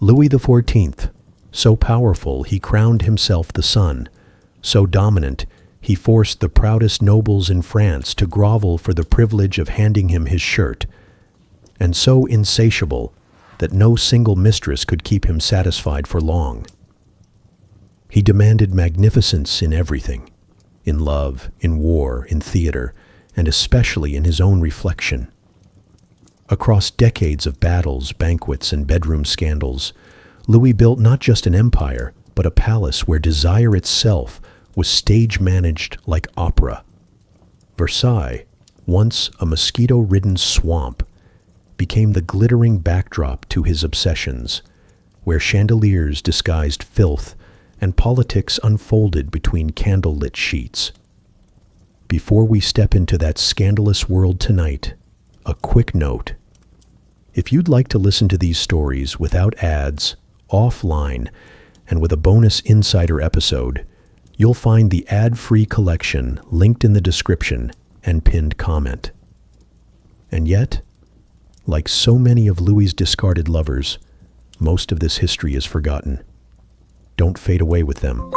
Louis XIV, so powerful he crowned himself the sun, so dominant he forced the proudest nobles in France to grovel for the privilege of handing him his shirt, and so insatiable that no single mistress could keep him satisfied for long. He demanded magnificence in everything, in love, in war, in theater, and especially in his own reflection. Across decades of battles, banquets, and bedroom scandals, Louis built not just an empire, but a palace where desire itself was stage-managed like opera. Versailles, once a mosquito-ridden swamp, became the glittering backdrop to his obsessions, where chandeliers disguised filth and politics unfolded between candle-lit sheets. Before we step into that scandalous world tonight, a quick note. If you'd like to listen to these stories without ads, offline, and with a bonus insider episode, you'll find the ad-free collection linked in the description and pinned comment. And yet, like so many of Louis's discarded lovers, most of this history is forgotten. Don't fade away with them.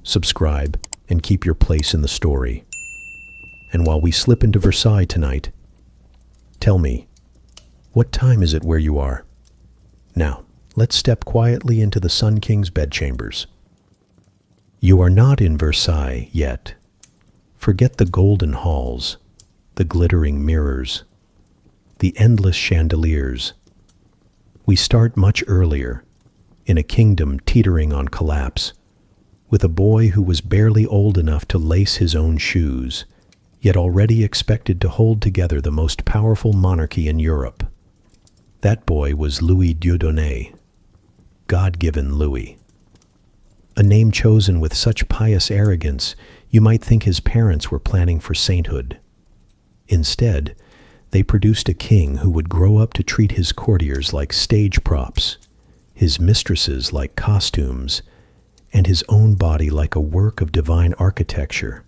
Subscribe and keep your place in the story. And while we slip into Versailles tonight, tell me, what time is it where you are? Now, let's step quietly into the Sun King's bedchambers. You are not in Versailles yet. Forget the golden halls, the glittering mirrors, the endless chandeliers. We start much earlier, in a kingdom teetering on collapse, with a boy who was barely old enough to lace his own shoes, yet already expected to hold together the most powerful monarchy in Europe. That boy was Louis XIV, God-given Louis. A name chosen with such pious arrogance, you might think his parents were planning for sainthood. Instead, they produced a king who would grow up to treat his courtiers like stage props, his mistresses like costumes, and his own body like a work of divine architecture.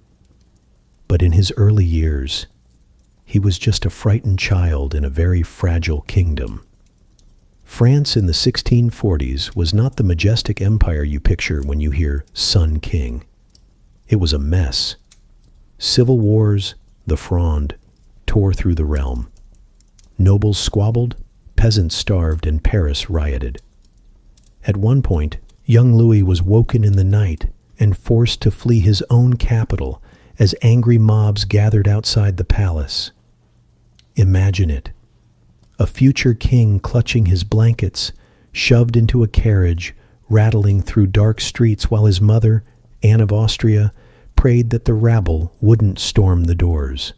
But in his early years, he was just a frightened child in a very fragile kingdom. France in the 1640s was not the majestic empire you picture when you hear Sun King. It was a mess. Civil wars, the Fronde, tore through the realm. Nobles squabbled, peasants starved, and Paris rioted. At one point, young Louis was woken in the night and forced to flee his own capital as angry mobs gathered outside the palace. Imagine it. A future king clutching his blankets, shoved into a carriage, rattling through dark streets while his mother, Anne of Austria, prayed that the rabble wouldn't storm the doors.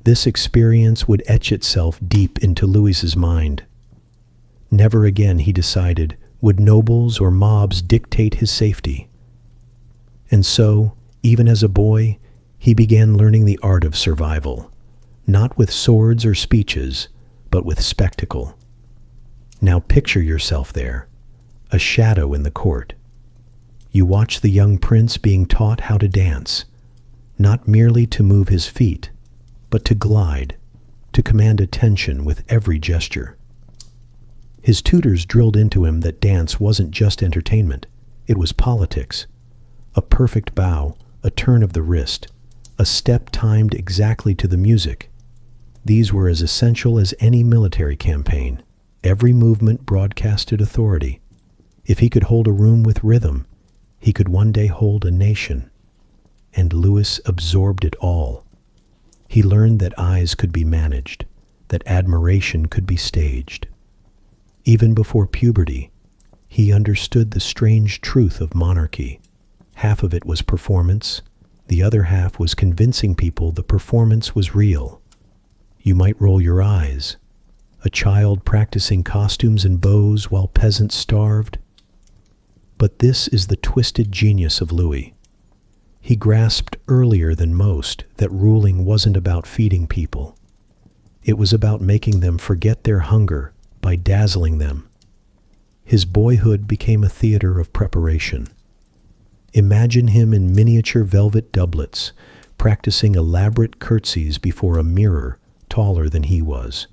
This experience would etch itself deep into Louis's mind. Never again, he decided, would nobles or mobs dictate his safety. And so, even as a boy, he began learning the art of survival, not with swords or speeches, but with spectacle. Now picture yourself there, a shadow in the court. You watch the young prince being taught how to dance, not merely to move his feet, but to glide, to command attention with every gesture. His tutors drilled into him that dance wasn't just entertainment, it was politics. A perfect bow, a turn of the wrist, a step timed exactly to the music. These were as essential as any military campaign. Every movement broadcasted authority. If he could hold a room with rhythm, he could one day hold a nation. And Louis absorbed it all. He learned that eyes could be managed, that admiration could be staged. Even before puberty, he understood the strange truth of monarchy. Half of it was performance, the other half was convincing people the performance was real. You might roll your eyes. A child practicing costumes and bows while peasants starved. But this is the twisted genius of Louis. He grasped earlier than most that ruling wasn't about feeding people. It was about making them forget their hunger by dazzling them. His boyhood became a theater of preparation. Imagine him in miniature velvet doublets, practicing elaborate curtsies before a mirror taller than he was.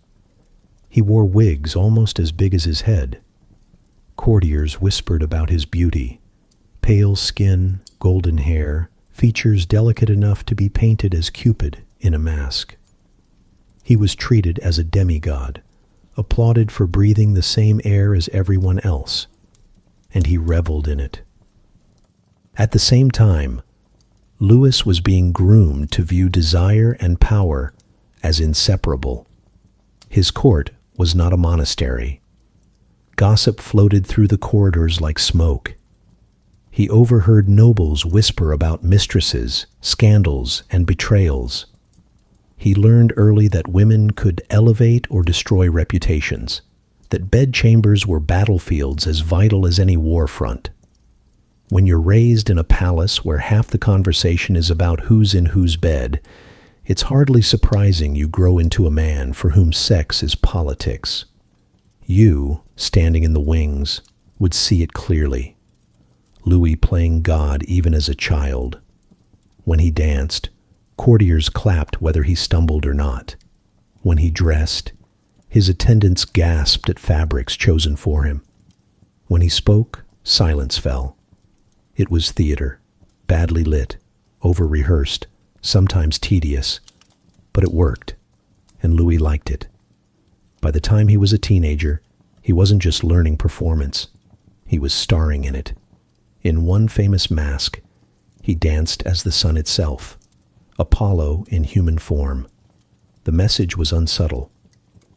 He wore wigs almost as big as his head. Courtiers whispered about his beauty. Pale skin, golden hair, features delicate enough to be painted as Cupid in a mask. He was treated as a demigod, applauded for breathing the same air as everyone else, and he reveled in it. At the same time, Louis was being groomed to view desire and power as inseparable. His court was not a monastery. Gossip floated through the corridors like smoke. He overheard nobles whisper about mistresses, scandals, and betrayals. He learned early that women could elevate or destroy reputations, that bedchambers were battlefields as vital as any war front. When you're raised in a palace where half the conversation is about who's in whose bed, it's hardly surprising you grow into a man for whom sex is politics. You, standing in the wings, would see it clearly. Louis playing God even as a child. When he danced, courtiers clapped whether he stumbled or not. When he dressed, his attendants gasped at fabrics chosen for him. When he spoke, silence fell. It was theater, badly lit, over-rehearsed, sometimes tedious, but it worked, and Louis liked it. By the time he was a teenager, he wasn't just learning performance, he was starring in it. In one famous masque, he danced as the sun itself, Apollo in human form. The message was unsubtle.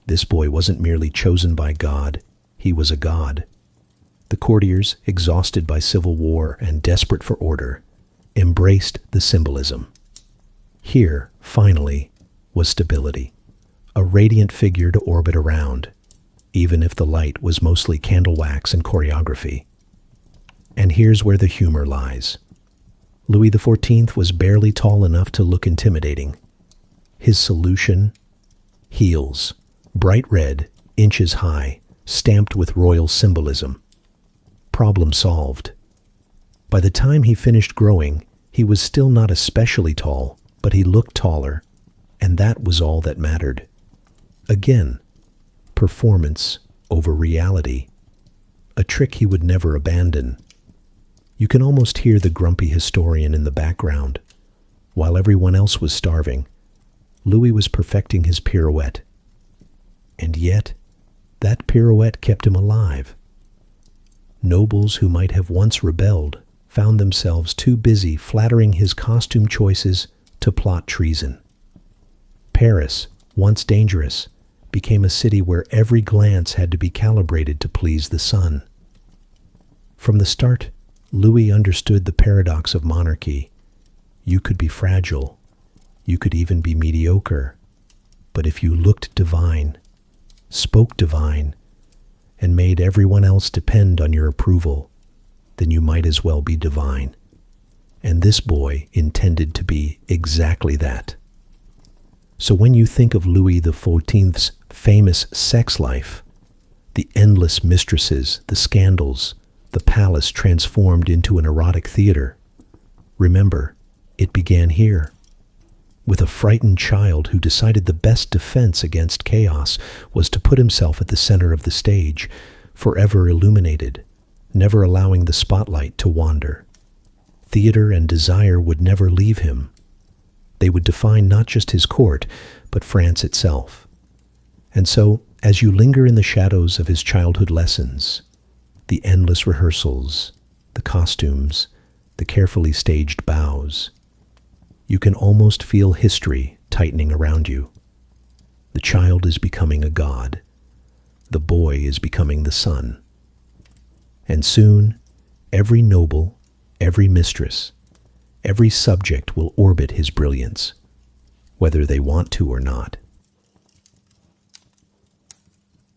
This boy wasn't merely chosen by God, he was a god. The courtiers, exhausted by civil war and desperate for order, embraced the symbolism. Here, finally, was stability, a radiant figure to orbit around, even if the light was mostly candle wax and choreography. And here's where the humor lies. Louis XIV was barely tall enough to look intimidating. His solution? Heels, bright red, inches high, stamped with royal symbolism. Problem solved. By the time he finished growing, he was still not especially tall, but he looked taller, and that was all that mattered. Again, performance over reality, a trick he would never abandon. You can almost hear the grumpy historian in the background. While everyone else was starving, Louis was perfecting his pirouette. And yet, that pirouette kept him alive. Nobles who might have once rebelled found themselves too busy flattering his costume choices to plot treason. Paris, once dangerous, became a city where every glance had to be calibrated to please the sun. From the start, Louis understood the paradox of monarchy. You could be fragile, you could even be mediocre, but if you looked divine, spoke divine, and made everyone else depend on your approval, then you might as well be divine. And this boy intended to be exactly that. So when you think of Louis XIV's famous sex life, the endless mistresses, the scandals, the palace transformed into an erotic theater, remember, it began here, with a frightened child who decided the best defense against chaos was to put himself at the center of the stage, forever illuminated, never allowing the spotlight to wander. Theater and desire would never leave him. They would define not just his court, but France itself. And so, as you linger in the shadows of his childhood lessons, the endless rehearsals, the costumes, the carefully staged bows, you can almost feel history tightening around you. The child is becoming a god. The boy is becoming the sun. And soon, every noble, every mistress, every subject will orbit his brilliance, whether they want to or not.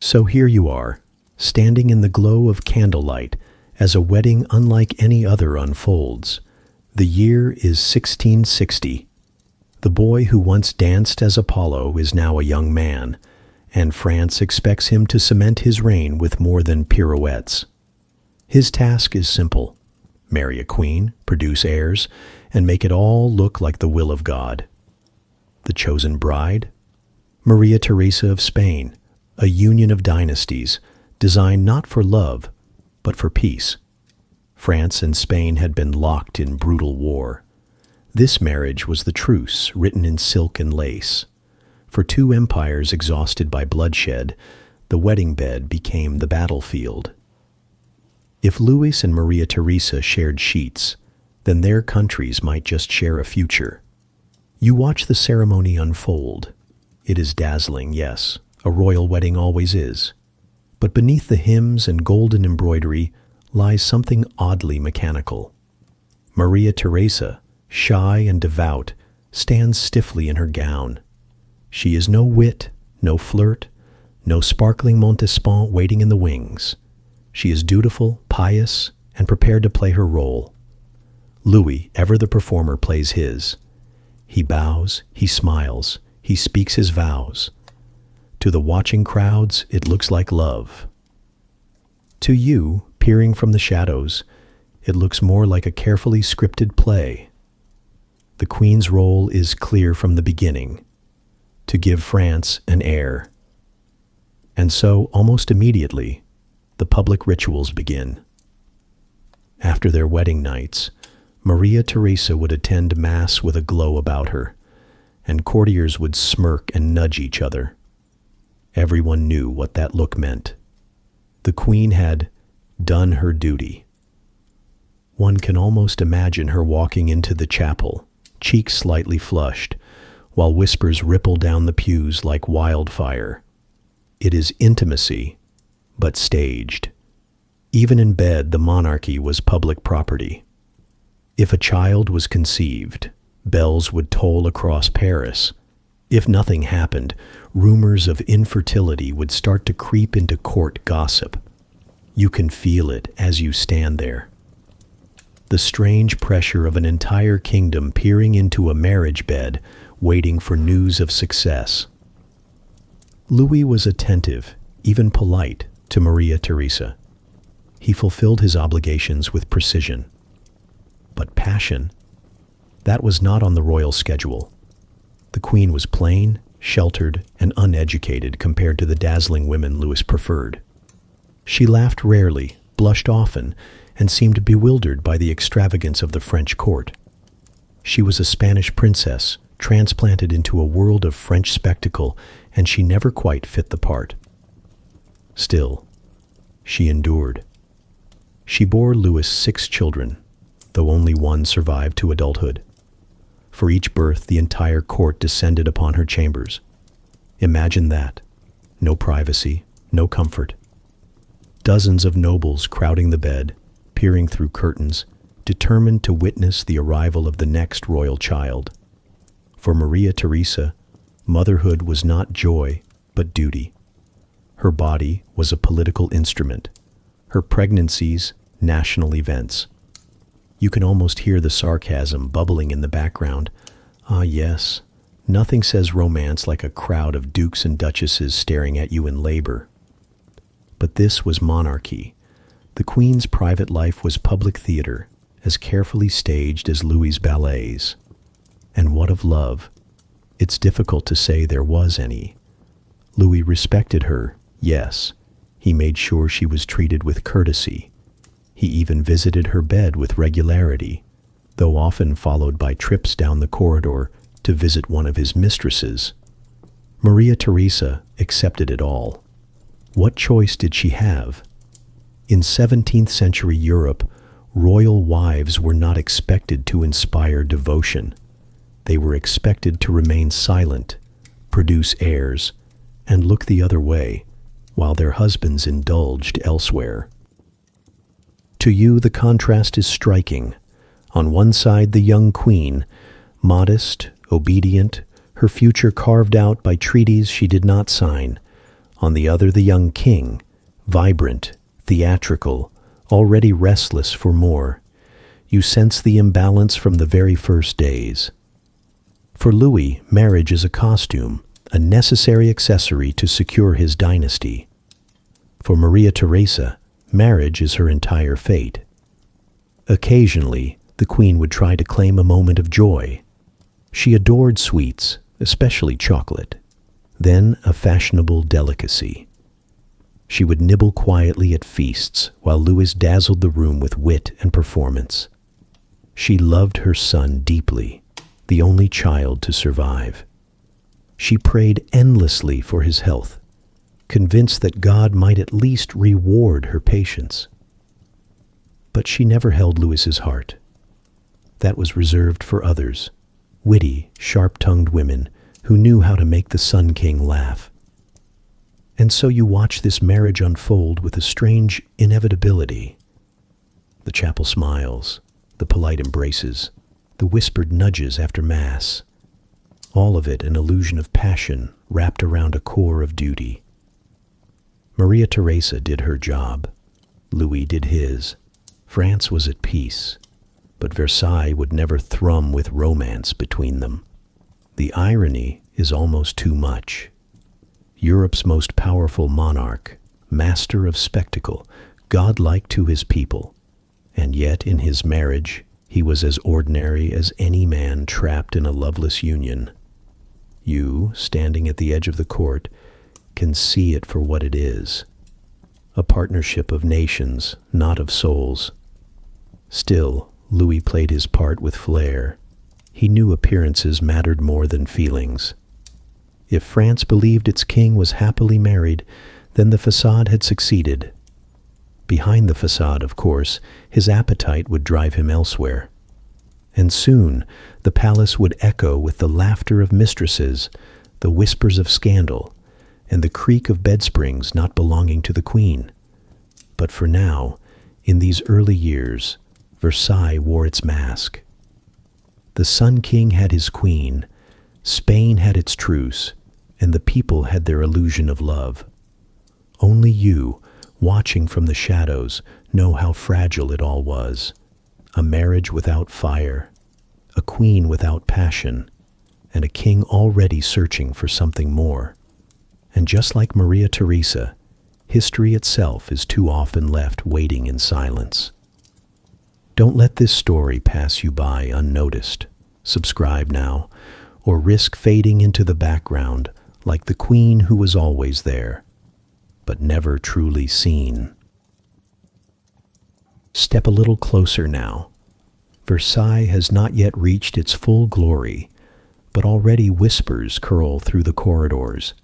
So here you are, standing in the glow of candlelight as a wedding unlike any other unfolds. The year is 1660. The boy who once danced as Apollo is now a young man, and France expects him to cement his reign with more than pirouettes. His task is simple: marry a queen, produce heirs, and make it all look like the will of God. The chosen bride? Maria Theresa of Spain, a union of dynasties, designed not for love, but for peace. France and Spain had been locked in brutal war. This marriage was the truce written in silk and lace. For two empires exhausted by bloodshed, the wedding bed became the battlefield. If Louis and Maria Theresa shared sheets, then their countries might just share a future. You watch the ceremony unfold. It is dazzling, yes, a royal wedding always is. But beneath the hymns and golden embroidery lies something oddly mechanical. Maria Theresa, shy and devout, stands stiffly in her gown. She is no wit, no flirt, no sparkling Montespan waiting in the wings. She is dutiful, pious, and prepared to play her role. Louis, ever the performer, plays his. He bows, he smiles, he speaks his vows. To the watching crowds, it looks like love. To you, peering from the shadows, it looks more like a carefully scripted play. The Queen's role is clear from the beginning, to give France an heir. And so, almost immediately, the public rituals begin. After their wedding nights, Maria Theresa would attend Mass with a glow about her, and courtiers would smirk and nudge each other. Everyone knew what that look meant. The Queen had done her duty. One can almost imagine her walking into the chapel, cheeks slightly flushed, while whispers ripple down the pews like wildfire. It is intimacy, but staged. Even in bed, the monarchy was public property. If a child was conceived, bells would toll across Paris. If nothing happened, rumors of infertility would start to creep into court gossip. You can feel it as you stand there. The strange pressure of an entire kingdom peering into a marriage bed, waiting for news of success. Louis was attentive, even polite, to Maria Theresa. He fulfilled his obligations with precision. But passion, that was not on the royal schedule. The Queen was plain, sheltered, and uneducated compared to the dazzling women Louis preferred. She laughed rarely, blushed often, and seemed bewildered by the extravagance of the French court. She was a Spanish princess, transplanted into a world of French spectacle, and she never quite fit the part. Still, she endured. She bore Louis 6 children, though only one survived to adulthood. For each birth, the entire court descended upon her chambers. Imagine that. No privacy, no comfort. Dozens of nobles crowding the bed, peering through curtains, determined to witness the arrival of the next royal child. For Maria Theresa, motherhood was not joy, but duty. Her body was a political instrument. Her pregnancies, national events. You can almost hear the sarcasm bubbling in the background. Ah, yes, nothing says romance like a crowd of dukes and duchesses staring at you in labor. But this was monarchy. The Queen's private life was public theater, as carefully staged as Louis's ballets. And what of love? It's difficult to say there was any. Louis respected her, yes. He made sure she was treated with courtesy. He even visited her bed with regularity, though often followed by trips down the corridor to visit one of his mistresses. Maria Theresa accepted it all. What choice did she have? In 17th century Europe, royal wives were not expected to inspire devotion. They were expected to remain silent, produce heirs, and look the other way, while their husbands indulged elsewhere. To you, the contrast is striking. On one side, the young queen, modest, obedient, her future carved out by treaties she did not sign. On the other, the young king, vibrant, theatrical, already restless for more. You sense the imbalance from the very first days. For Louis, marriage is a costume, a necessary accessory to secure his dynasty. For Maria Theresa, marriage is her entire fate. Occasionally, the Queen would try to claim a moment of joy. She adored sweets, especially chocolate, then a fashionable delicacy. She would nibble quietly at feasts while Louis dazzled the room with wit and performance. She loved her son deeply, the only child to survive. She prayed endlessly for his health, convinced that God might at least reward her patience. But she never held Louis's heart. That was reserved for others, witty, sharp-tongued women who knew how to make the Sun King laugh. And so you watch this marriage unfold with a strange inevitability. The chapel smiles, the polite embraces, the whispered nudges after Mass. All of it an illusion of passion wrapped around a core of duty. Maria Theresa did her job. Louis did his. France was at peace, but Versailles would never thrum with romance between them. The irony is almost too much. Europe's most powerful monarch, master of spectacle, godlike to his people, and yet in his marriage he was as ordinary as any man trapped in a loveless union. You, standing at the edge of the court, can see it for what it is. A partnership of nations, not of souls. Still, Louis played his part with flair. He knew appearances mattered more than feelings. If France believed its king was happily married, then the facade had succeeded. Behind the facade, of course, his appetite would drive him elsewhere. And soon the palace would echo with the laughter of mistresses, the whispers of scandal, and the creak of bedsprings not belonging to the queen. But for now, in these early years, Versailles wore its mask. The Sun King had his queen, Spain had its truce, and the people had their illusion of love. Only you, watching from the shadows, know how fragile it all was. A marriage without fire, a queen without passion, and a king already searching for something more. And just like Maria Theresa, history itself is too often left waiting in silence. Don't let this story pass you by unnoticed. Subscribe now, or risk fading into the background like the queen who was always there, but never truly seen. Step a little closer now. Versailles has not yet reached its full glory, but already whispers curl through the corridors.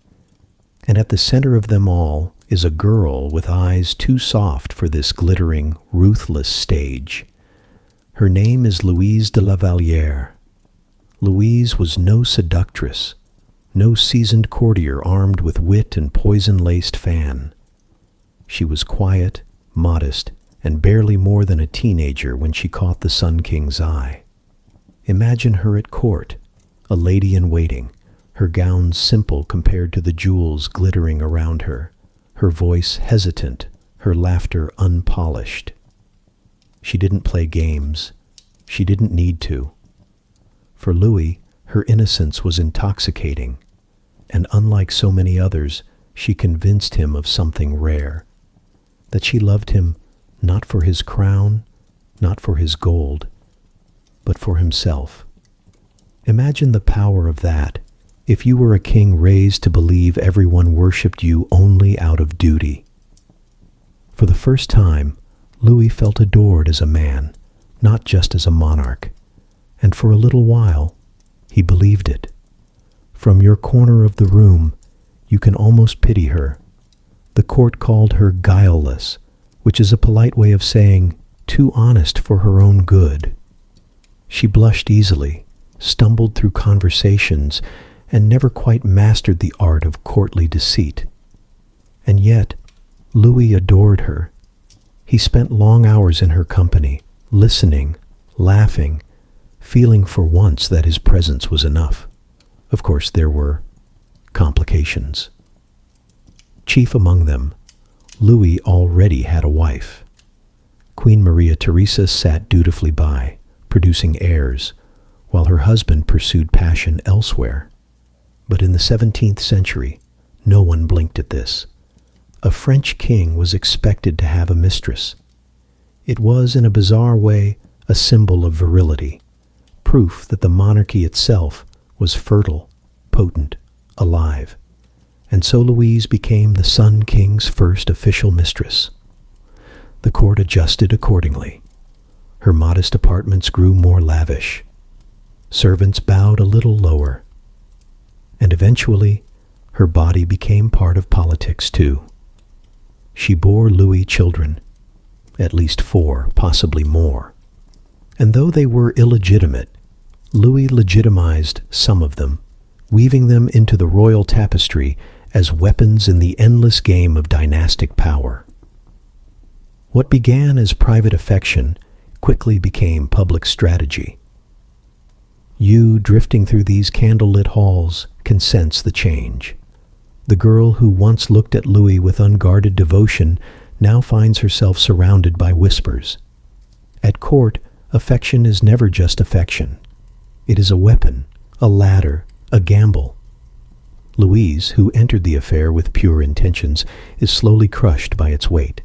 And at the center of them all is a girl with eyes too soft for this glittering, ruthless stage. Her name is Louise de la Vallière. Louise was no seductress, no seasoned courtier armed with wit and poison-laced fan. She was quiet, modest, and barely more than a teenager when she caught the Sun King's eye. Imagine her at court, a lady in waiting, her gown simple compared to the jewels glittering around her, her voice hesitant, her laughter unpolished. She didn't play games. She didn't need to. For Louis, her innocence was intoxicating, and unlike so many others, she convinced him of something rare, that she loved him not for his crown, not for his gold, but for himself. Imagine the power of that if you were a king raised to believe everyone worshipped you only out of duty. For the first time, Louis felt adored as a man, not just as a monarch, and for a little while, he believed it. From your corner of the room, you can almost pity her. The court called her guileless, which is a polite way of saying too honest for her own good. She blushed easily, stumbled through conversations, and never quite mastered the art of courtly deceit. And yet, Louis adored her. He spent long hours in her company, listening, laughing, feeling for once that his presence was enough. Of course, there were complications. Chief among them, Louis already had a wife. Queen Maria Theresa sat dutifully by, producing heirs, while her husband pursued passion elsewhere. But in the 17th century, no one blinked at this. A French king was expected to have a mistress. It was, in a bizarre way, a symbol of virility, proof that the monarchy itself was fertile, potent, alive. And so Louise became the Sun King's first official mistress. The court adjusted accordingly. Her modest apartments grew more lavish. Servants bowed a little lower. And eventually, her body became part of politics too. She bore Louis children, at least 4, possibly more. And though they were illegitimate, Louis legitimized some of them, weaving them into the royal tapestry as weapons in the endless game of dynastic power. What began as private affection quickly became public strategy. You, drifting through these candlelit halls, can sense the change. The girl who once looked at Louis with unguarded devotion now finds herself surrounded by whispers. At court, affection is never just affection. It is a weapon, a ladder, a gamble. Louise, who entered the affair with pure intentions, is slowly crushed by its weight.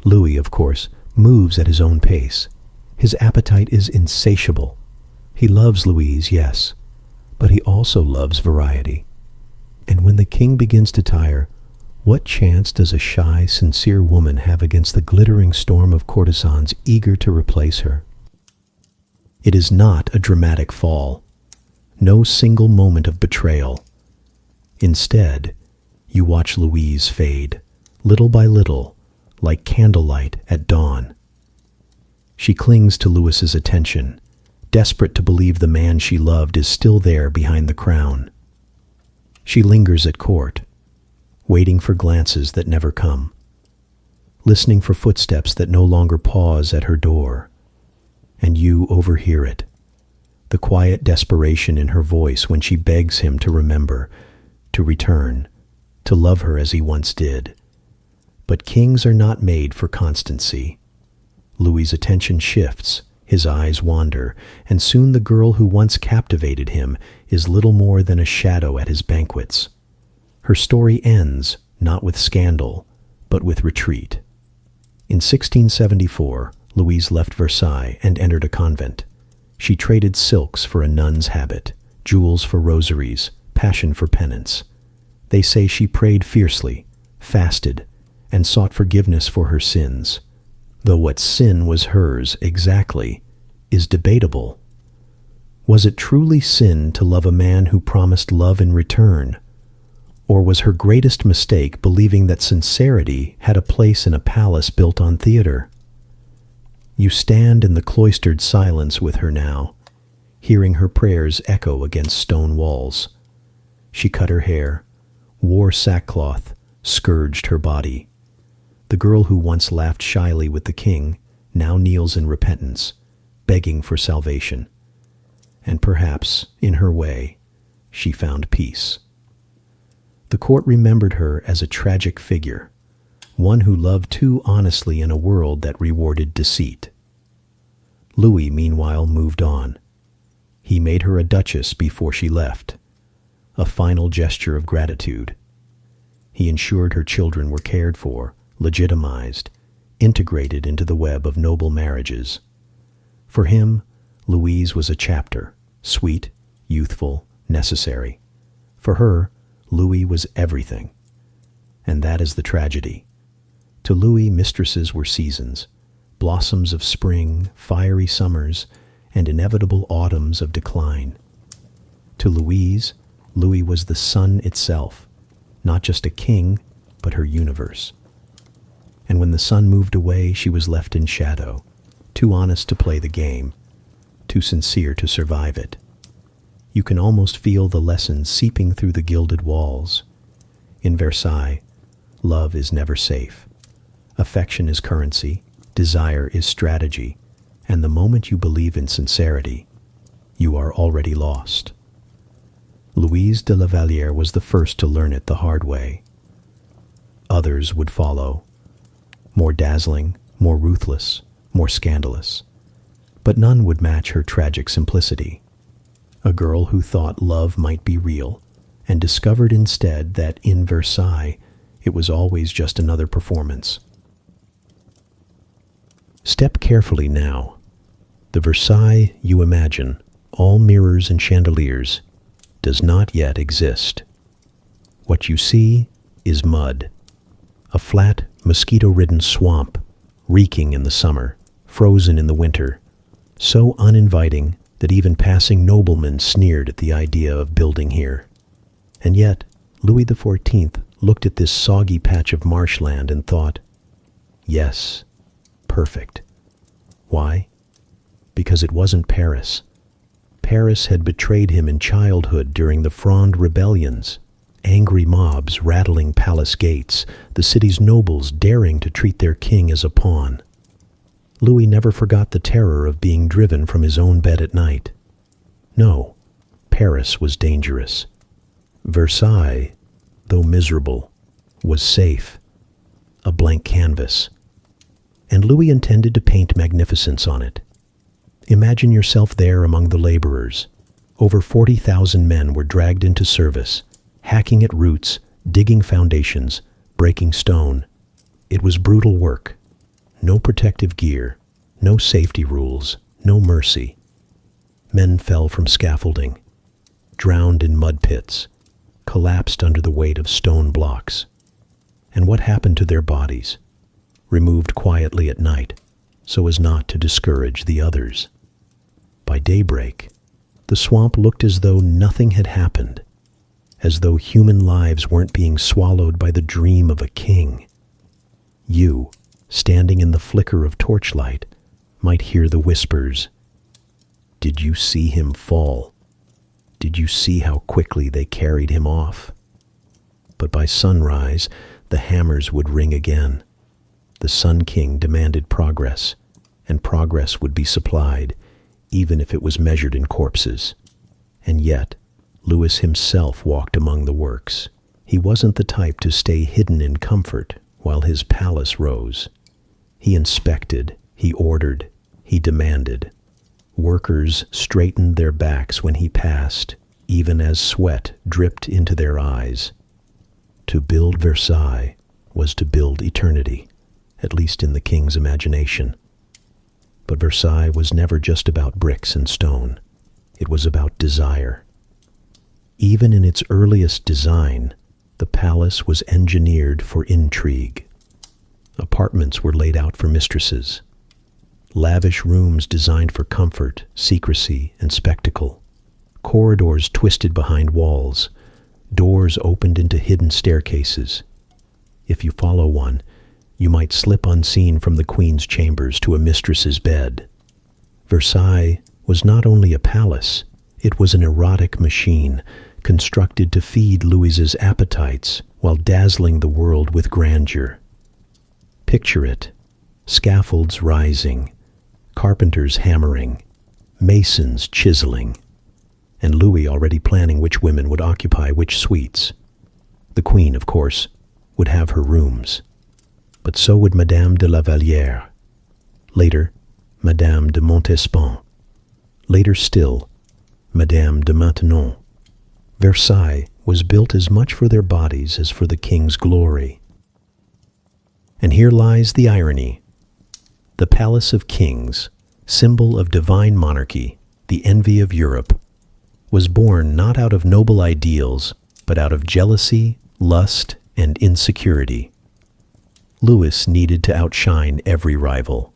Louis, of course, moves at his own pace. His appetite is insatiable. He loves Louise, yes, but he also loves variety. And when the king begins to tire, what chance does a shy, sincere woman have against the glittering storm of courtesans eager to replace her? It is not a dramatic fall, no single moment of betrayal. Instead, you watch Louise fade, little by little, like candlelight at dawn. She clings to Louis's attention, desperate to believe the man she loved is still there behind the crown. She lingers at court, waiting for glances that never come, listening for footsteps that no longer pause at her door. And you overhear it, the quiet desperation in her voice when she begs him to remember, to return, to love her as he once did. But kings are not made for constancy. Louis's attention shifts, his eyes wander, and soon the girl who once captivated him is little more than a shadow at his banquets. Her story ends not with scandal, but with retreat. In 1674, Louise left Versailles and entered a convent. She traded silks for a nun's habit, jewels for rosaries, passion for penance. They say she prayed fiercely, fasted, and sought forgiveness for her sins, though what sin was hers exactly is debatable. Was it truly sin to love a man who promised love in return? Or was her greatest mistake believing that sincerity had a place in a palace built on theater? You stand in the cloistered silence with her now, hearing her prayers echo against stone walls. She cut her hair, wore sackcloth, scourged her body. The girl who once laughed shyly with the king now kneels in repentance, begging for salvation. And perhaps, in her way, she found peace. The court remembered her as a tragic figure, one who loved too honestly in a world that rewarded deceit. Louis, meanwhile, moved on. He made her a duchess before she left, a final gesture of gratitude. He ensured her children were cared for, legitimized, integrated into the web of noble marriages. For him, Louise was a chapter, sweet, youthful, necessary. For her, Louis was everything. And that is the tragedy. To Louis, mistresses were seasons, blossoms of spring, fiery summers, and inevitable autumns of decline. To Louise, Louis was the sun itself, not just a king, but her universe. And when the sun moved away, she was left in shadow, too honest to play the game, too sincere to survive it. You can almost feel the lesson seeping through the gilded walls. In Versailles, love is never safe. Affection is currency, desire is strategy, and the moment you believe in sincerity, you are already lost. Louise de la Vallière was the first to learn it the hard way. Others would follow, more dazzling, more ruthless, more scandalous. But none would match her tragic simplicity. A girl who thought love might be real, and discovered instead that in Versailles it was always just another performance. Step carefully now. The Versailles you imagine, all mirrors and chandeliers, does not yet exist. What you see is mud. A flat, mosquito-ridden swamp, reeking in the summer, frozen in the winter, so uninviting that even passing noblemen sneered at the idea of building here. And yet, Louis XIV looked at this soggy patch of marshland and thought, yes, perfect. Why? Because it wasn't Paris. Paris had betrayed him in childhood during the Fronde rebellions, angry mobs rattling palace gates, the city's nobles daring to treat their king as a pawn. Louis never forgot the terror of being driven from his own bed at night. No, Paris was dangerous. Versailles, though miserable, was safe, a blank canvas. And Louis intended to paint magnificence on it. Imagine yourself there among the laborers. Over 40,000 men were dragged into service, hacking at roots, digging foundations, breaking stone. It was brutal work. No protective gear, no safety rules, no mercy. Men fell from scaffolding, drowned in mud pits, collapsed under the weight of stone blocks. And what happened to their bodies? Removed quietly at night, so as not to discourage the others. By daybreak, the swamp looked as though nothing had happened, as though human lives weren't being swallowed by the dream of a king. You, standing in the flicker of torchlight, might hear the whispers. Did you see him fall? Did you see how quickly they carried him off? But by sunrise, the hammers would ring again. The Sun King demanded progress, and progress would be supplied, even if it was measured in corpses. And yet, Louis himself walked among the works. He wasn't the type to stay hidden in comfort while his palace rose. He inspected, he ordered, he demanded. Workers straightened their backs when he passed, even as sweat dripped into their eyes. To build Versailles was to build eternity, at least in the king's imagination. But Versailles was never just about bricks and stone. It was about desire. Even in its earliest design, the palace was engineered for intrigue. Apartments were laid out for mistresses. Lavish rooms designed for comfort, secrecy, and spectacle. Corridors twisted behind walls. Doors opened into hidden staircases. If you follow one, you might slip unseen from the queen's chambers to a mistress's bed. Versailles was not only a palace, it was an erotic machine constructed to feed Louis's appetites while dazzling the world with grandeur. Picture it: scaffolds rising, carpenters hammering, masons chiseling, and Louis already planning which women would occupy which suites. The queen, of course, would have her rooms, but so would Madame de la Vallière, later Madame de Montespan, later still Madame de Maintenon. Versailles was built as much for their bodies as for the king's glory. And here lies the irony. The Palace of Kings, symbol of divine monarchy, the envy of Europe, was born not out of noble ideals, but out of jealousy, lust, and insecurity. Louis needed to outshine every rival.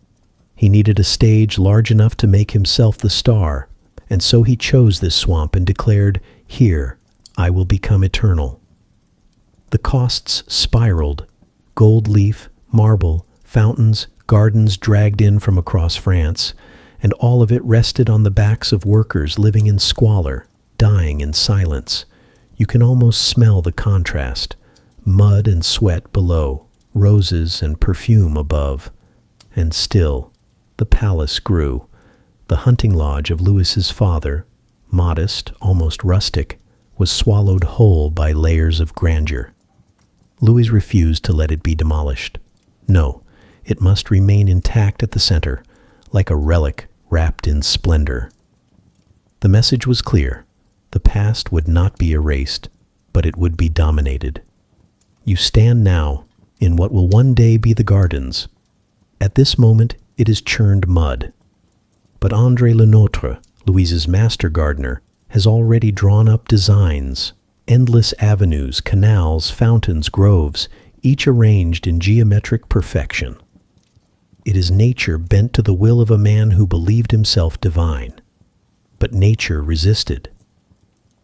He needed a stage large enough to make himself the star, and so he chose this swamp and declared, "Here, I will become eternal." The costs spiraled. Gold leaf, marble, fountains, gardens dragged in from across France, and all of it rested on the backs of workers living in squalor, dying in silence. You can almost smell the contrast: mud and sweat below, roses and perfume above. And still, the palace grew. The hunting lodge of Louis's father, modest, almost rustic, was swallowed whole by layers of grandeur. Louis refused to let it be demolished. No, it must remain intact at the center, like a relic wrapped in splendor. The message was clear. The past would not be erased, but it would be dominated. You stand now in what will one day be the gardens. At this moment, it is churned mud. But André Le Nôtre, Louise's master gardener, has already drawn up designs, Endless avenues, canals, fountains, groves, each arranged in geometric perfection. It is nature bent to the will of a man who believed himself divine. But nature resisted.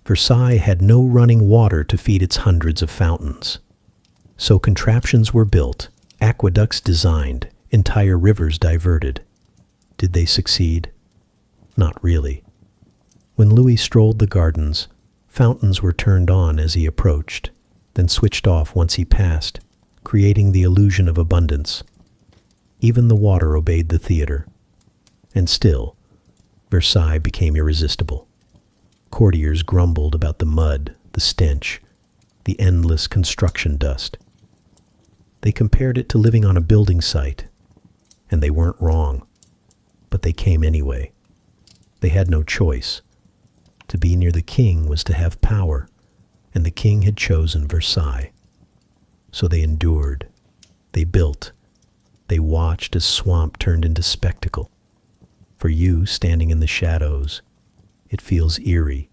Versailles had no running water to feed its hundreds of fountains. So contraptions were built, aqueducts designed, entire rivers diverted. Did they succeed? Not really. When Louis strolled the gardens, fountains were turned on as he approached, then switched off once he passed, creating the illusion of abundance. Even the water obeyed the theater. And still, Versailles became irresistible. Courtiers grumbled about the mud, the stench, the endless construction dust. They compared it to living on a building site, and they weren't wrong. But they came anyway. They had no choice. To be near the king was to have power, and the king had chosen Versailles. So they endured. They built. They watched as swamp turned into spectacle. For you, standing in the shadows, it feels eerie.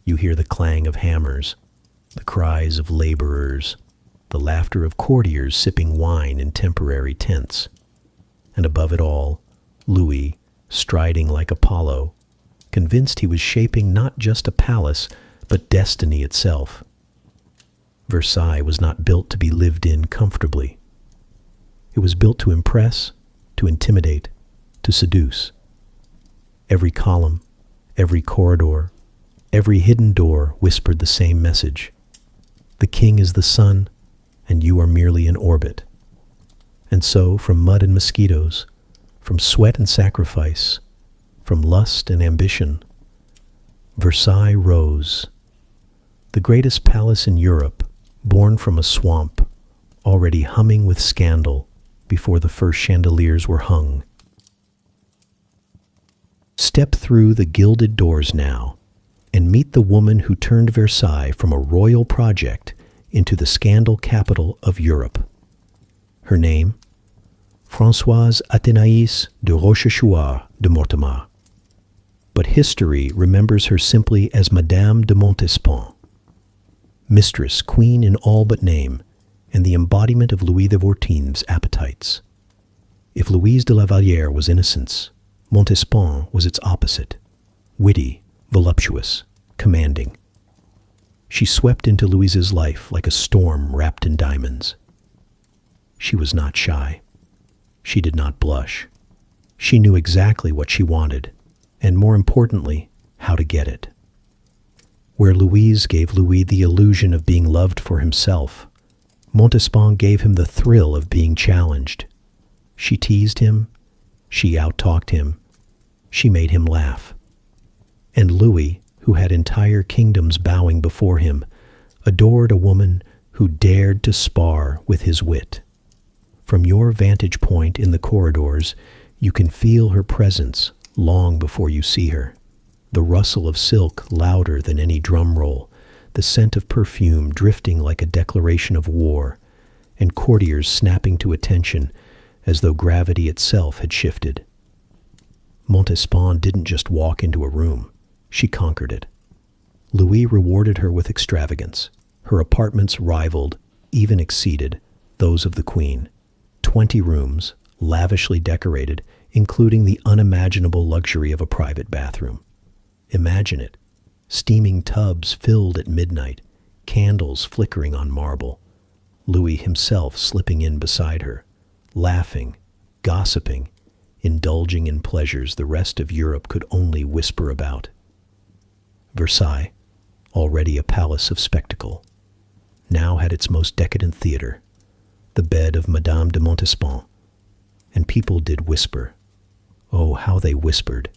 You hear the clang of hammers, the cries of laborers, the laughter of courtiers sipping wine in temporary tents. And above it all, Louis, striding like Apollo, convinced he was shaping not just a palace, but destiny itself. Versailles was not built to be lived in comfortably. It was built to impress, to intimidate, to seduce. Every column, every corridor, every hidden door whispered the same message. The king is the sun, and you are merely in orbit. And so, from mud and mosquitoes, from sweat and sacrifice, from lust and ambition, Versailles rose. The greatest palace in Europe, born from a swamp, already humming with scandal before the first chandeliers were hung. Step through the gilded doors now and meet the woman who turned Versailles from a royal project into the scandal capital of Europe. Her name? Françoise Athénaïs de Rochechouart de Mortemart. But history remembers her simply as Madame de Montespan, mistress, queen in all but name, and the embodiment of Louis XIV's appetites. If Louise de la Vallière was innocence, Montespan was its opposite, witty, voluptuous, commanding. She swept into Louise's life like a storm wrapped in diamonds. She was not shy. She did not blush. She knew exactly what she wanted, and more importantly, how to get it. Where Louise gave Louis the illusion of being loved for himself, Montespan gave him the thrill of being challenged. She teased him, she out-talked him, she made him laugh. And Louis, who had entire kingdoms bowing before him, adored a woman who dared to spar with his wit. From your vantage point in the corridors, you can feel her presence long before you see her. The rustle of silk louder than any drum roll, the scent of perfume drifting like a declaration of war, and courtiers snapping to attention as though gravity itself had shifted. Montespan didn't just walk into a room, she conquered it. Louis rewarded her with extravagance. Her apartments rivaled, even exceeded, those of the queen. 20 rooms, lavishly decorated, including the unimaginable luxury of a private bathroom. Imagine it. Steaming tubs filled at midnight, candles flickering on marble. Louis himself slipping in beside her, laughing, gossiping, indulging in pleasures the rest of Europe could only whisper about. Versailles, already a palace of spectacle, now had its most decadent theater, the bed of Madame de Montespan, and people did whisper. Oh, how they whispered.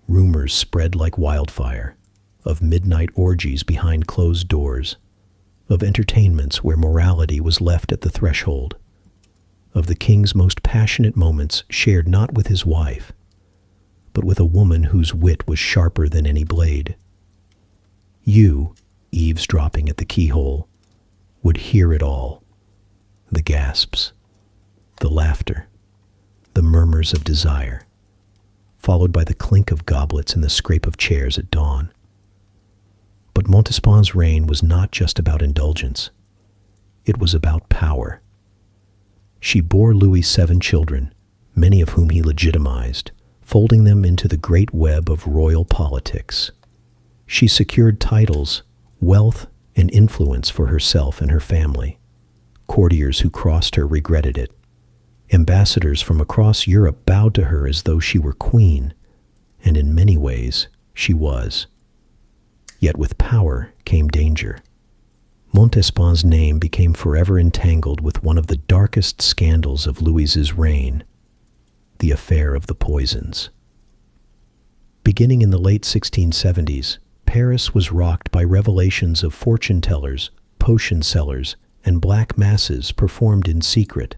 Rumors spread like wildfire, of midnight orgies behind closed doors, of entertainments where morality was left at the threshold, of the king's most passionate moments shared not with his wife, but with a woman whose wit was sharper than any blade. You, eavesdropping at the keyhole, would hear it all. The gasps, the laughter, the murmurs of desire, followed by the clink of goblets and the scrape of chairs at dawn. But Montespan's reign was not just about indulgence. It was about power. She bore Louis 7 children, many of whom he legitimized, folding them into the great web of royal politics. She secured titles, wealth, and influence for herself and her family. Courtiers who crossed her regretted it. Ambassadors from across Europe bowed to her as though she were queen, and in many ways she was. Yet with power came danger. Montespan's name became forever entangled with one of the darkest scandals of Louis's reign, the affair of the poisons. Beginning in the late 1670s, Paris was rocked by revelations of fortune tellers, potion sellers, and black masses performed in secret.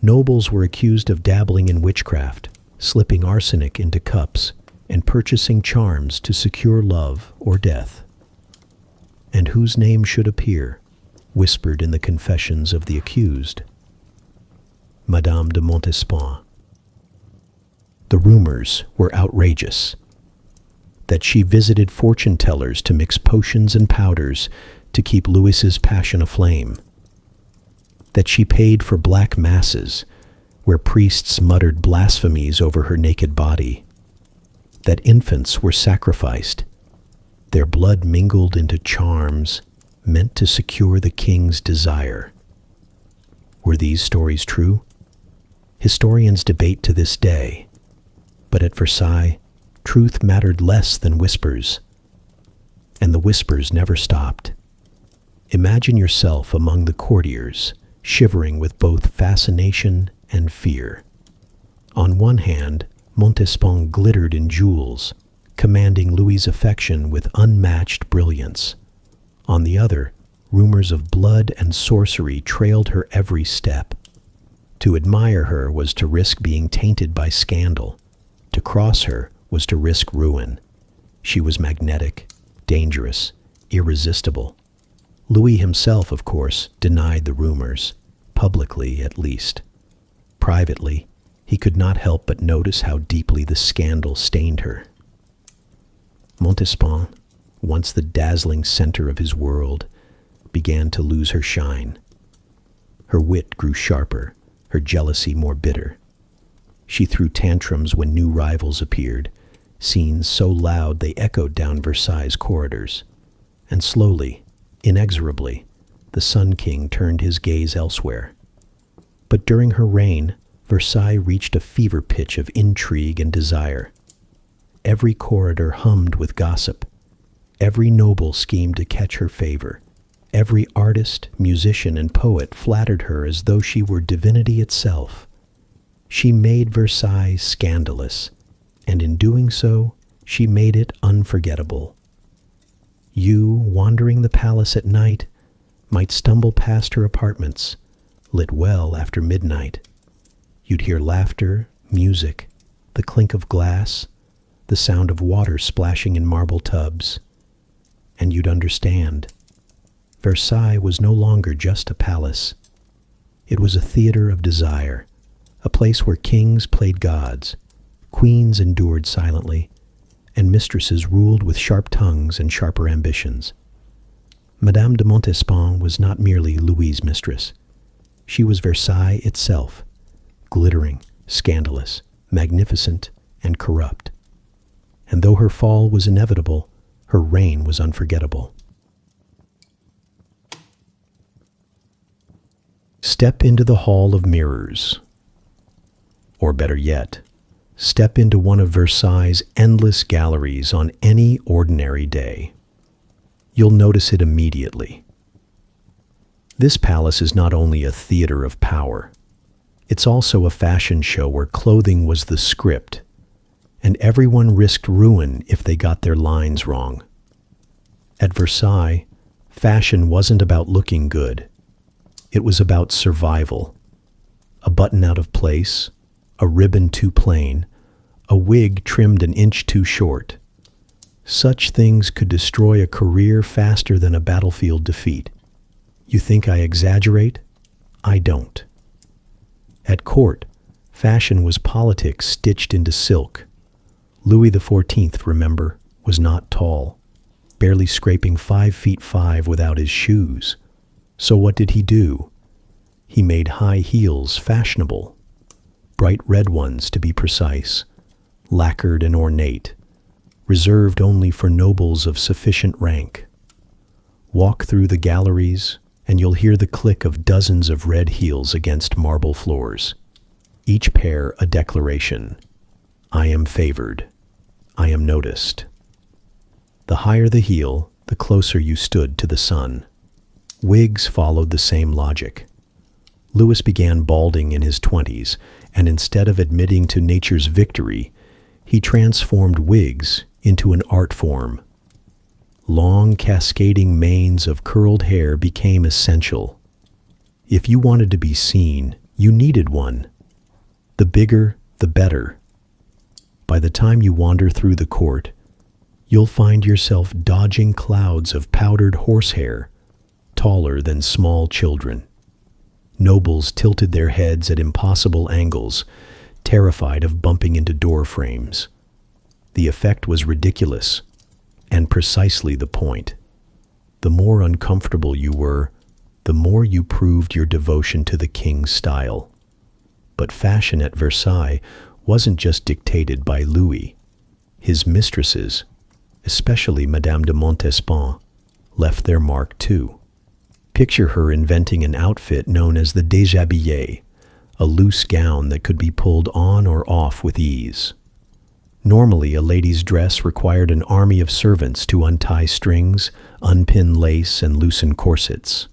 Nobles were accused of dabbling in witchcraft, slipping arsenic into cups, and purchasing charms to secure love or death. And whose name should appear, whispered in the confessions of the accused? Madame de Montespan. The rumors were outrageous. That she visited fortune tellers to mix potions and powders to keep Louis's passion aflame. That she paid for black masses, where priests muttered blasphemies over her naked body. That infants were sacrificed, their blood mingled into charms meant to secure the king's desire. Were these stories true? Historians debate to this day, but at Versailles, truth mattered less than whispers, and the whispers never stopped. Imagine yourself among the courtiers, shivering with both fascination and fear. On one hand, Montespan glittered in jewels, commanding Louis's affection with unmatched brilliance. On the other, rumors of blood and sorcery trailed her every step. To admire her was to risk being tainted by scandal. To cross her was to risk ruin. She was magnetic, dangerous, irresistible. Louis himself, of course, denied the rumors, publicly at least. Privately, he could not help but notice how deeply the scandal stained her. Montespan, once the dazzling center of his world, began to lose her shine. Her wit grew sharper, her jealousy more bitter. She threw tantrums when new rivals appeared, scenes so loud they echoed down Versailles' corridors. And slowly, inexorably, the Sun King turned his gaze elsewhere. But during her reign, Versailles reached a fever pitch of intrigue and desire. Every corridor hummed with gossip. Every noble schemed to catch her favor. Every artist, musician, and poet flattered her as though she were divinity itself. She made Versailles scandalous, and in doing so, she made it unforgettable. You, wandering the palace at night, might stumble past her apartments, lit well after midnight. You'd hear laughter, music, the clink of glass, the sound of water splashing in marble tubs. And you'd understand. Versailles was no longer just a palace. It was a theater of desire, a place where kings played gods, queens endured silently, and mistresses ruled with sharp tongues and sharper ambitions. Madame de Montespan was not merely Louis's mistress. She was Versailles itself, glittering, scandalous, magnificent, and corrupt. And though her fall was inevitable, her reign was unforgettable. Step into the Hall of Mirrors. Or better yet, step into one of Versailles' endless galleries on any ordinary day. You'll notice it immediately. This palace is not only a theater of power, it's also a fashion show where clothing was the script, and everyone risked ruin if they got their lines wrong. At Versailles, fashion wasn't about looking good. It was about survival. A button out of place, a ribbon too plain, a wig trimmed an inch too short. Such things could destroy a career faster than a battlefield defeat. You think I exaggerate? I don't. At court, fashion was politics stitched into silk. Louis XIV, remember, was not tall. barely scraping 5 feet 5 without his shoes. So what did he do? He made high heels fashionable, bright red ones to be precise, lacquered and ornate, reserved only for nobles of sufficient rank. Walk through the galleries, and you'll hear the click of dozens of red heels against marble floors, each pair a declaration. I am favored. I am noticed. The higher the heel, the closer you stood to the sun. Wigs followed the same logic. Louis began balding in his 20s, and instead of admitting to nature's victory, he transformed wigs into an art form. Long, cascading manes of curled hair became essential. If you wanted to be seen, you needed one. The bigger, the better. By the time you wander through the court, you'll find yourself dodging clouds of powdered horsehair, taller than small children. Nobles tilted their heads at impossible angles, terrified of bumping into door frames. The effect was ridiculous, and precisely the point. The more uncomfortable you were, the more you proved your devotion to the king's style. But fashion at Versailles wasn't just dictated by Louis. His mistresses, especially Madame de Montespan, left their mark too. Picture her inventing an outfit known as the déshabillé, a loose gown that could be pulled on or off with ease. Normally, a lady's dress required an army of servants to untie strings, unpin lace, and loosen corsets.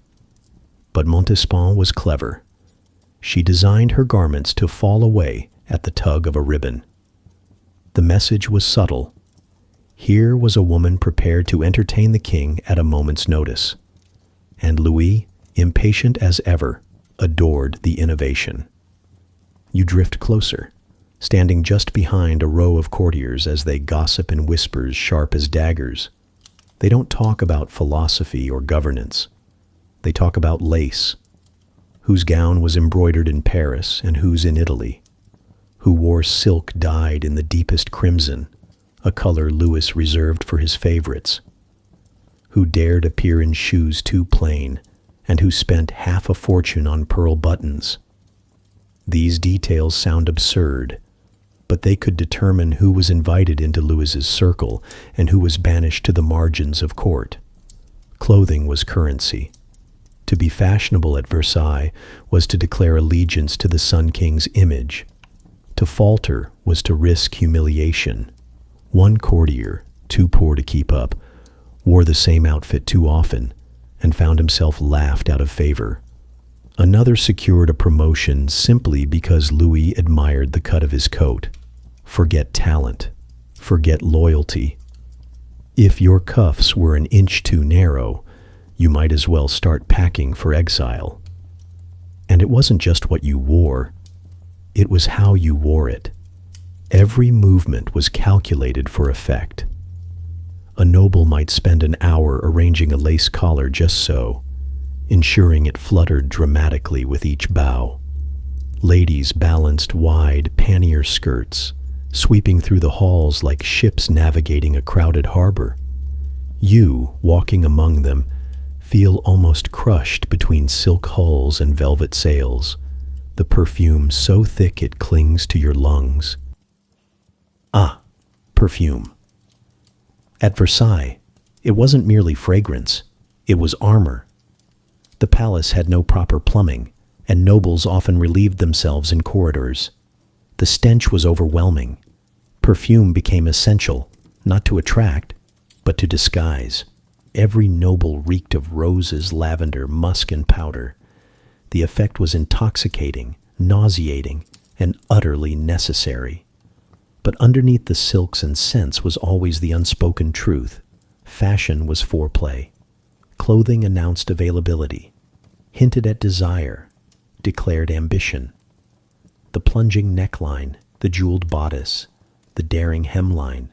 But Montespan was clever. She designed her garments to fall away at the tug of a ribbon. The message was subtle. Here was a woman prepared to entertain the king at a moment's notice. And Louis, impatient as ever, adored the innovation. You drift closer, standing just behind a row of courtiers as they gossip in whispers sharp as daggers. They don't talk about philosophy or governance. They talk about lace. Whose gown was embroidered in Paris and whose in Italy? Who wore silk dyed in the deepest crimson, a color Louis reserved for his favorites? Who dared appear in shoes too plain, and who spent half a fortune on pearl buttons? These details sound absurd, but they could determine who was invited into Louis's circle and who was banished to the margins of court. Clothing was currency. To be fashionable at Versailles was to declare allegiance to the Sun King's image. To falter was to risk humiliation. One courtier, too poor to keep up, wore the same outfit too often and found himself laughed out of favor. Another secured a promotion simply because Louis admired the cut of his coat. Forget talent. Forget loyalty. If your cuffs were an inch too narrow, you might as well start packing for exile. And it wasn't just what you wore. It was how you wore it. Every movement was calculated for effect. A noble might spend an hour arranging a lace collar just so, ensuring it fluttered dramatically with each bow. Ladies balanced wide pannier skirts, sweeping through the halls like ships navigating a crowded harbor. You, walking among them, feel almost crushed between silk hulls and velvet sails, the perfume so thick it clings to your lungs. Ah, perfume. At Versailles, it wasn't merely fragrance, it was armor. The palace had no proper plumbing, and nobles often relieved themselves in corridors. The stench was overwhelming. Perfume became essential, not to attract, but to disguise. Every noble reeked of roses, lavender, musk, and powder. The effect was intoxicating, nauseating, and utterly necessary. But underneath the silks and scents was always the unspoken truth. Fashion was foreplay. Clothing announced availability, hinted at desire, declared ambition. The plunging neckline, the jeweled bodice, the daring hemline,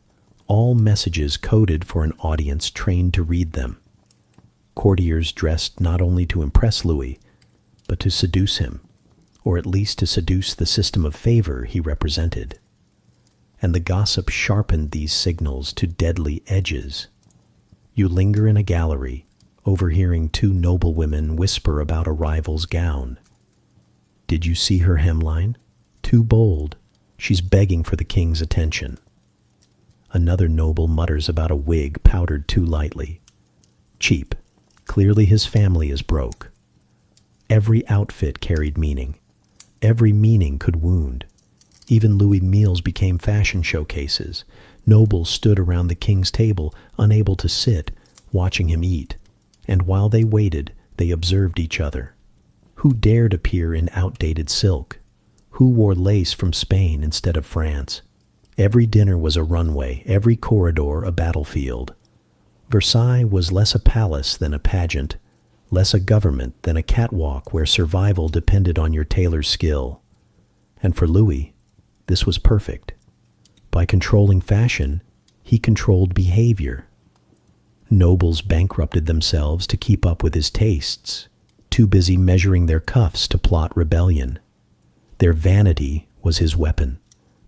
all messages coded for an audience trained to read them. Courtiers dressed not only to impress Louis, but to seduce him, or at least to seduce the system of favor he represented. And the gossip sharpened these signals to deadly edges. You linger in a gallery, overhearing two noblewomen whisper about a rival's gown. Did you see her hemline? Too bold. She's begging for the king's attention. Another noble mutters about a wig powdered too lightly. Cheap. Clearly his family is broke. Every outfit carried meaning. Every meaning could wound. Even Louis meals became fashion showcases. Nobles stood around the king's table, unable to sit, watching him eat. And while they waited, they observed each other. Who dared appear in outdated silk? Who wore lace from Spain instead of France? Every dinner was a runway, every corridor a battlefield. Versailles was less a palace than a pageant, less a government than a catwalk where survival depended on your tailor's skill. And for Louis, this was perfect. By controlling fashion, he controlled behavior. Nobles bankrupted themselves to keep up with his tastes, too busy measuring their cuffs to plot rebellion. Their vanity was his weapon.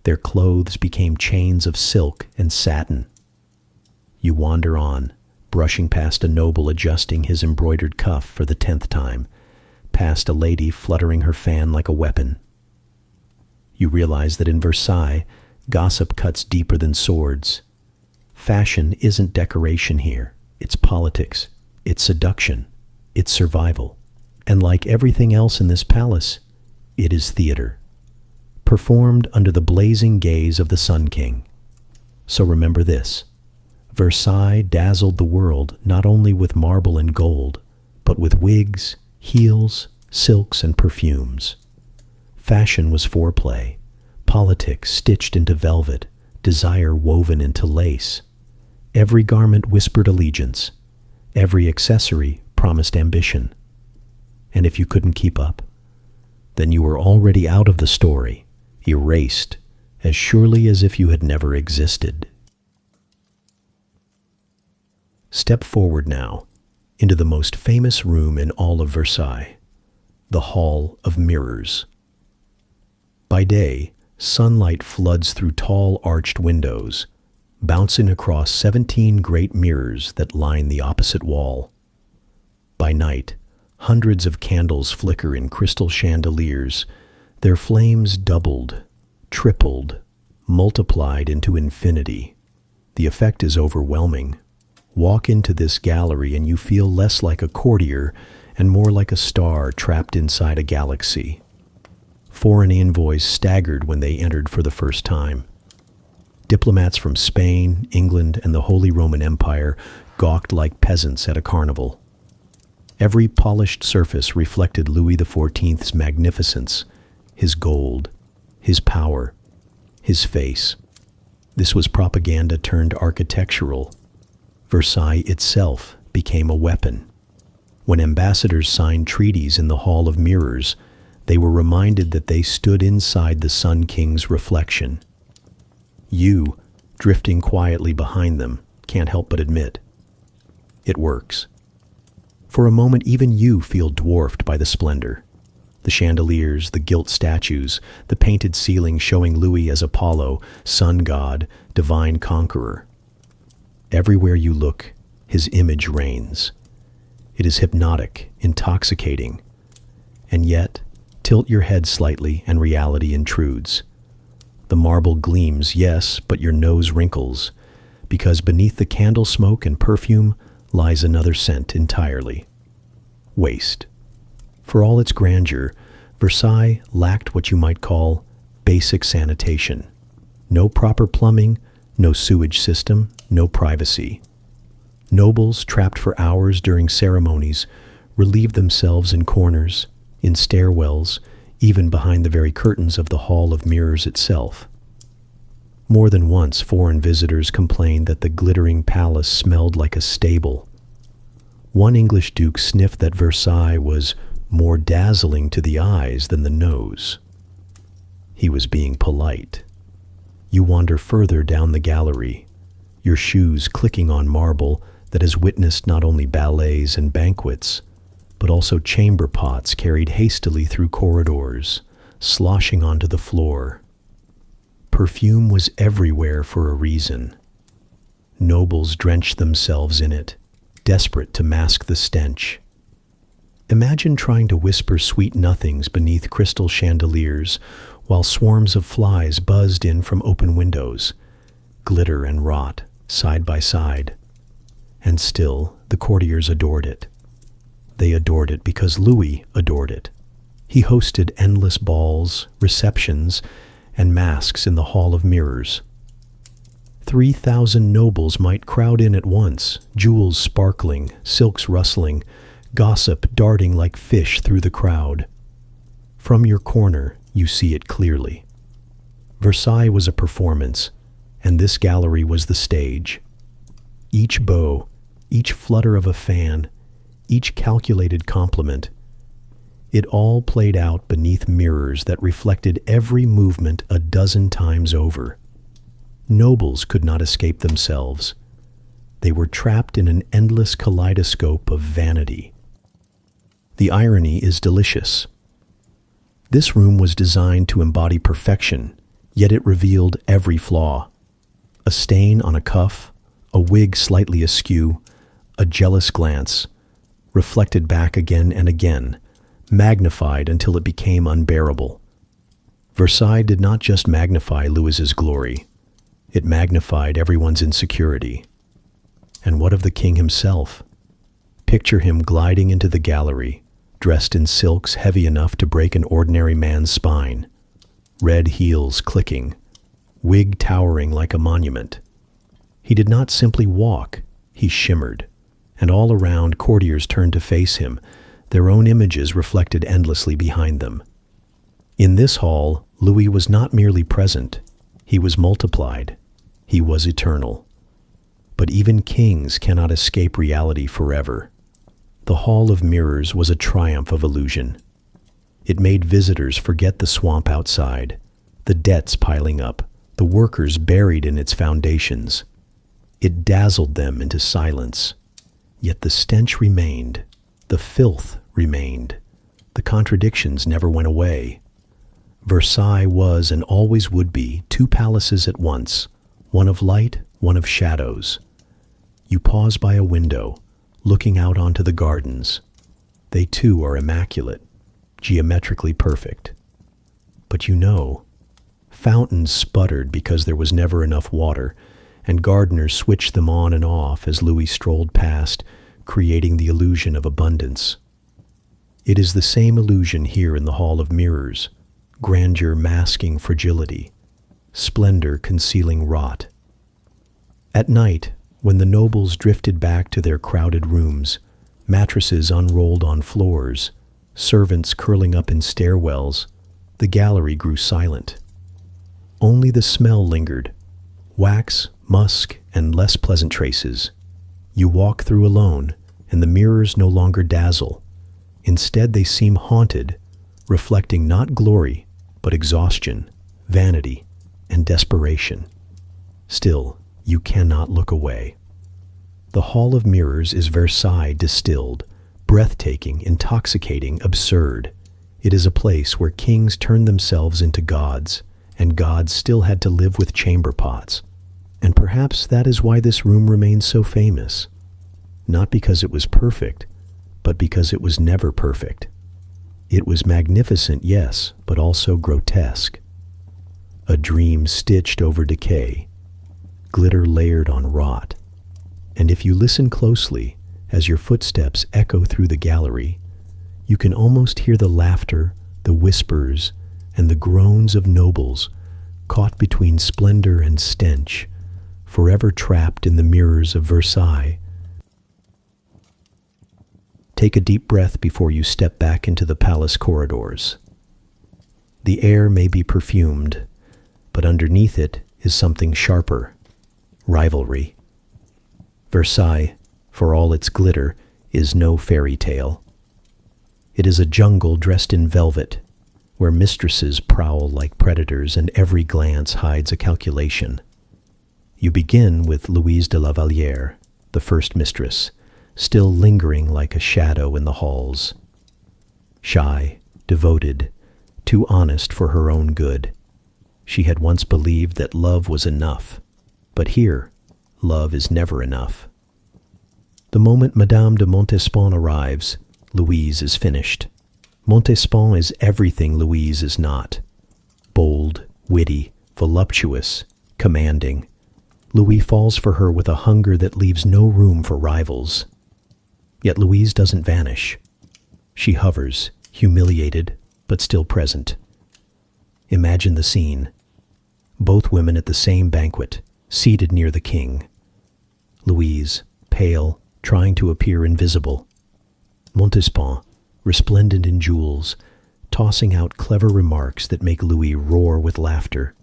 Their clothes became chains of silk and satin. You wander on, brushing past a noble adjusting his embroidered cuff for the 10th time, past a lady fluttering her fan like a weapon. You realize that in Versailles, gossip cuts deeper than swords. Fashion isn't decoration here. It's politics. It's seduction. It's survival. And like everything else in this palace, it is theater, performed under the blazing gaze of the Sun King. So remember this. Versailles dazzled the world not only with marble and gold, but with wigs, heels, silks, and perfumes. Fashion was foreplay, politics stitched into velvet, desire woven into lace. Every garment whispered allegiance. Every accessory promised ambition. And if you couldn't keep up, then you were already out of the story, erased, as surely as if you had never existed. Step forward now into the most famous room in all of Versailles, the Hall of Mirrors. By day, sunlight floods through tall arched windows, bouncing across 17 great mirrors that line the opposite wall. By night, hundreds of candles flicker in crystal chandeliers, their flames doubled, tripled, multiplied into infinity. The effect is overwhelming. Walk into this gallery and you feel less like a courtier and more like a star trapped inside a galaxy. Foreign envoys staggered when they entered for the first time. Diplomats from Spain, England, and the Holy Roman Empire gawked like peasants at a carnival. Every polished surface reflected Louis XIV's magnificence, his gold, his power, his face. This was propaganda turned architectural. Versailles itself became a weapon. When ambassadors signed treaties in the Hall of Mirrors, they were reminded that they stood inside the Sun King's reflection. You, drifting quietly behind them, can't help but admit, it works. For a moment, even you feel dwarfed by the splendor. The chandeliers, the gilt statues, the painted ceiling showing Louis as Apollo, sun god, divine conqueror. Everywhere you look, his image reigns. It is hypnotic, intoxicating. And yet, tilt your head slightly and reality intrudes. The marble gleams, yes, but your nose wrinkles, because beneath the candle smoke and perfume lies another scent entirely. Waste. For all its grandeur, Versailles lacked what you might call basic sanitation. No proper plumbing, no sewage system, no privacy. Nobles, trapped for hours during ceremonies, relieved themselves in corners, in stairwells, even behind the very curtains of the Hall of Mirrors itself. More than once, foreign visitors complained that the glittering palace smelled like a stable. One English duke sniffed that Versailles was more dazzling to the eyes than the nose. He was being polite. You wander further down the gallery, your shoes clicking on marble that has witnessed not only ballets and banquets, but also chamber pots carried hastily through corridors, sloshing onto the floor. Perfume was everywhere for a reason. Nobles drenched themselves in it, desperate to mask the stench. Imagine trying to whisper sweet nothings beneath crystal chandeliers while swarms of flies buzzed in from open windows, glitter and rot side by side. And still, the courtiers adored it. They adored it because Louis adored it. He hosted endless balls, receptions, and masques in the Hall of Mirrors. 3,000 nobles might crowd in at once, jewels sparkling, silks rustling, gossip darting like fish through the crowd. From your corner, you see it clearly. Versailles was a performance, and this gallery was the stage. Each bow, each flutter of a fan, each calculated compliment, it all played out beneath mirrors that reflected every movement a dozen times over. Nobles could not escape themselves. They were trapped in an endless kaleidoscope of vanity. The irony is delicious. This room was designed to embody perfection, yet it revealed every flaw. A stain on a cuff, a wig slightly askew, a jealous glance, reflected back again and again, magnified until it became unbearable. Versailles did not just magnify Louis's glory, it magnified everyone's insecurity. And what of the king himself? Picture him gliding into the gallery, dressed in silks heavy enough to break an ordinary man's spine, red heels clicking, wig towering like a monument. He did not simply walk, he shimmered, and all around courtiers turned to face him, their own images reflected endlessly behind them. In this hall, Louis was not merely present, he was multiplied, he was eternal. But even kings cannot escape reality forever. The Hall of Mirrors was a triumph of illusion. It made visitors forget the swamp outside, the debts piling up, the workers buried in its foundations. It dazzled them into silence. Yet the stench remained, the filth remained, the contradictions never went away. Versailles was and always would be two palaces at once, one of light, one of shadows. You pause by a window, looking out onto the gardens. They too are immaculate, geometrically perfect. But you know, fountains sputtered because there was never enough water, and gardeners switched them on and off as Louis strolled past, creating the illusion of abundance. It is the same illusion here in the Hall of Mirrors, grandeur masking fragility, splendor concealing rot. At night, when the nobles drifted back to their crowded rooms, mattresses unrolled on floors, servants curling up in stairwells, the gallery grew silent. Only the smell lingered, wax, musk, and less pleasant traces. You walk through alone, and the mirrors no longer dazzle. Instead, they seem haunted, reflecting not glory, but exhaustion, vanity, and desperation. Still, you cannot look away. The Hall of Mirrors is Versailles distilled, breathtaking, intoxicating, absurd. It is a place where kings turned themselves into gods, and gods still had to live with chamber pots. And perhaps that is why this room remains so famous. Not because it was perfect, but because it was never perfect. It was magnificent, yes, but also grotesque. A dream stitched over decay, glitter layered on rot. And if you listen closely, as your footsteps echo through the gallery, you can almost hear the laughter, the whispers, and the groans of nobles caught between splendor and stench, forever trapped in the mirrors of Versailles. Take a deep breath before you step back into the palace corridors. The air may be perfumed, but underneath it is something sharper, rivalry. Versailles, for all its glitter, is no fairy tale. It is a jungle dressed in velvet, where mistresses prowl like predators and every glance hides a calculation. You begin with Louise de la Vallière, the first mistress, still lingering like a shadow in the halls. Shy, devoted, too honest for her own good. She had once believed that love was enough, but here, love is never enough. The moment Madame de Montespan arrives, Louise is finished. Montespan is everything Louise is not. Bold, witty, voluptuous, commanding. Louis falls for her with a hunger that leaves no room for rivals. Yet Louise doesn't vanish. She hovers, humiliated, but still present. Imagine the scene. Both women at the same banquet, seated near the king. Louise, pale, trying to appear invisible. Montespan, resplendent in jewels, tossing out clever remarks that make Louis roar with laughter.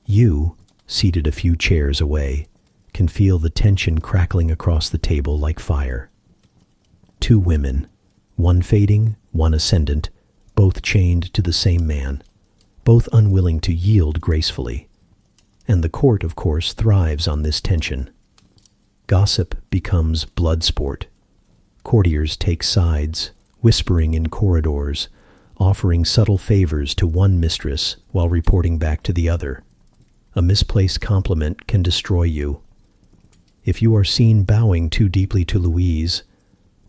You, seated a few chairs away, can feel the tension crackling across the table like fire. Two women, one fading, one ascendant, both chained to the same man, both unwilling to yield gracefully. And the court, of course, thrives on this tension. Gossip becomes blood sport. Courtiers take sides, whispering in corridors, offering subtle favors to one mistress while reporting back to the other. A misplaced compliment can destroy you. If you are seen bowing too deeply to Louise,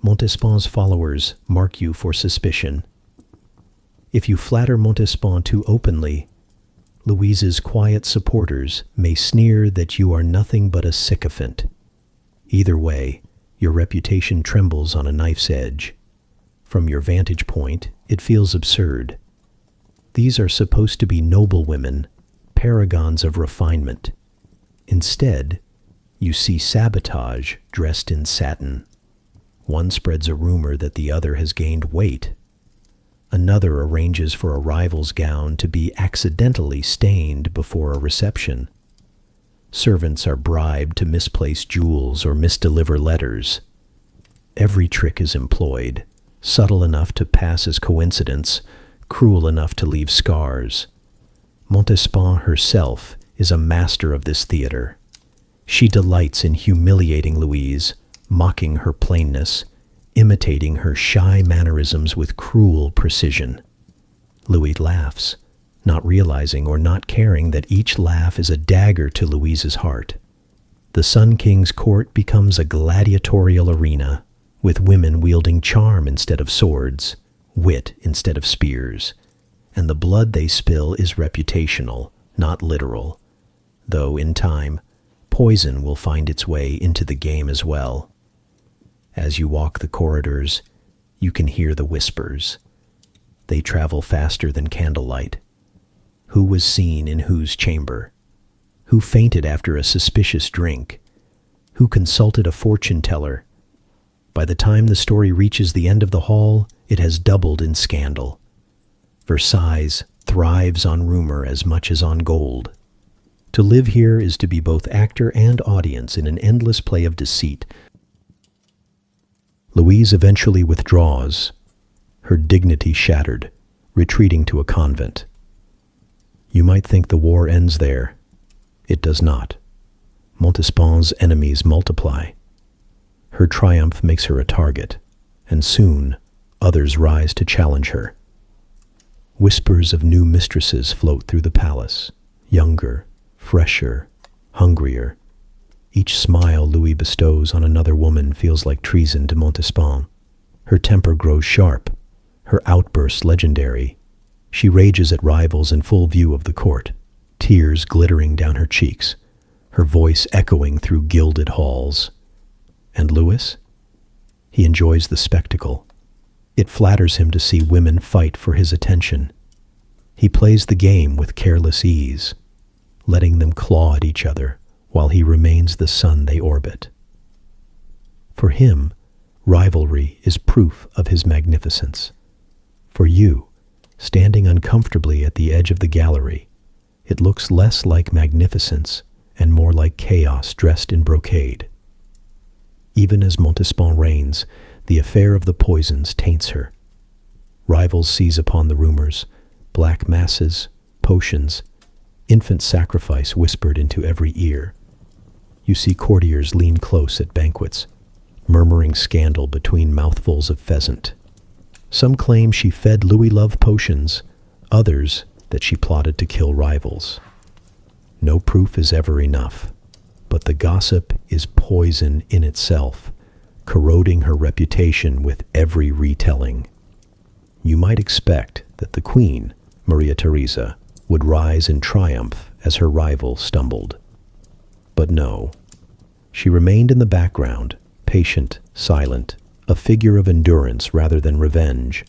Montespan's followers mark you for suspicion. If you flatter Montespan too openly, Louise's quiet supporters may sneer that you are nothing but a sycophant. Either way, your reputation trembles on a knife's edge. From your vantage point, it feels absurd. These are supposed to be noble women, paragons of refinement. Instead, you see sabotage dressed in satin. One spreads a rumor that the other has gained weight. Another arranges for a rival's gown to be accidentally stained before a reception. Servants are bribed to misplace jewels or misdeliver letters. Every trick is employed, subtle enough to pass as coincidence, cruel enough to leave scars. Montespan herself is a master of this theater. She delights in humiliating Louise, mocking her plainness, imitating her shy mannerisms with cruel precision. Louis laughs, not realizing or not caring that each laugh is a dagger to Louise's heart. The Sun King's court becomes a gladiatorial arena, with women wielding charm instead of swords, wit instead of spears, and the blood they spill is reputational, not literal, though in time, poison will find its way into the game as well. As you walk the corridors, you can hear the whispers. They travel faster than candlelight. Who was seen in whose chamber? Who fainted after a suspicious drink? Who consulted a fortune teller? By the time the story reaches the end of the hall, it has doubled in scandal. Versailles thrives on rumor as much as on gold. To live here is to be both actor and audience in an endless play of deceit. Louise eventually withdraws, her dignity shattered, retreating to a convent. You might think the war ends there. It does not. Montespan's enemies multiply. Her triumph makes her a target, and soon others rise to challenge her. Whispers of new mistresses float through the palace, younger, fresher, hungrier. Each smile Louis bestows on another woman feels like treason to Montespan. Her temper grows sharp, her outbursts legendary. She rages at rivals in full view of the court, tears glittering down her cheeks, her voice echoing through gilded halls. And Louis? He enjoys the spectacle. It flatters him to see women fight for his attention. He plays the game with careless ease, letting them claw at each other while he remains the sun they orbit. For him, rivalry is proof of his magnificence. For you, standing uncomfortably at the edge of the gallery, it looks less like magnificence and more like chaos dressed in brocade. Even as Montespan reigns, the affair of the poisons taints her. Rivals seize upon the rumors, black masses, potions, infant sacrifice whispered into every ear. You see courtiers lean close at banquets, murmuring scandal between mouthfuls of pheasant. Some claim she fed Louis love potions, others that she plotted to kill rivals. No proof is ever enough, but the gossip is poison in itself, corroding her reputation with every retelling. You might expect that the Queen, Maria Theresa, would rise in triumph as her rival stumbled. But no, she remained in the background, patient, silent, a figure of endurance rather than revenge.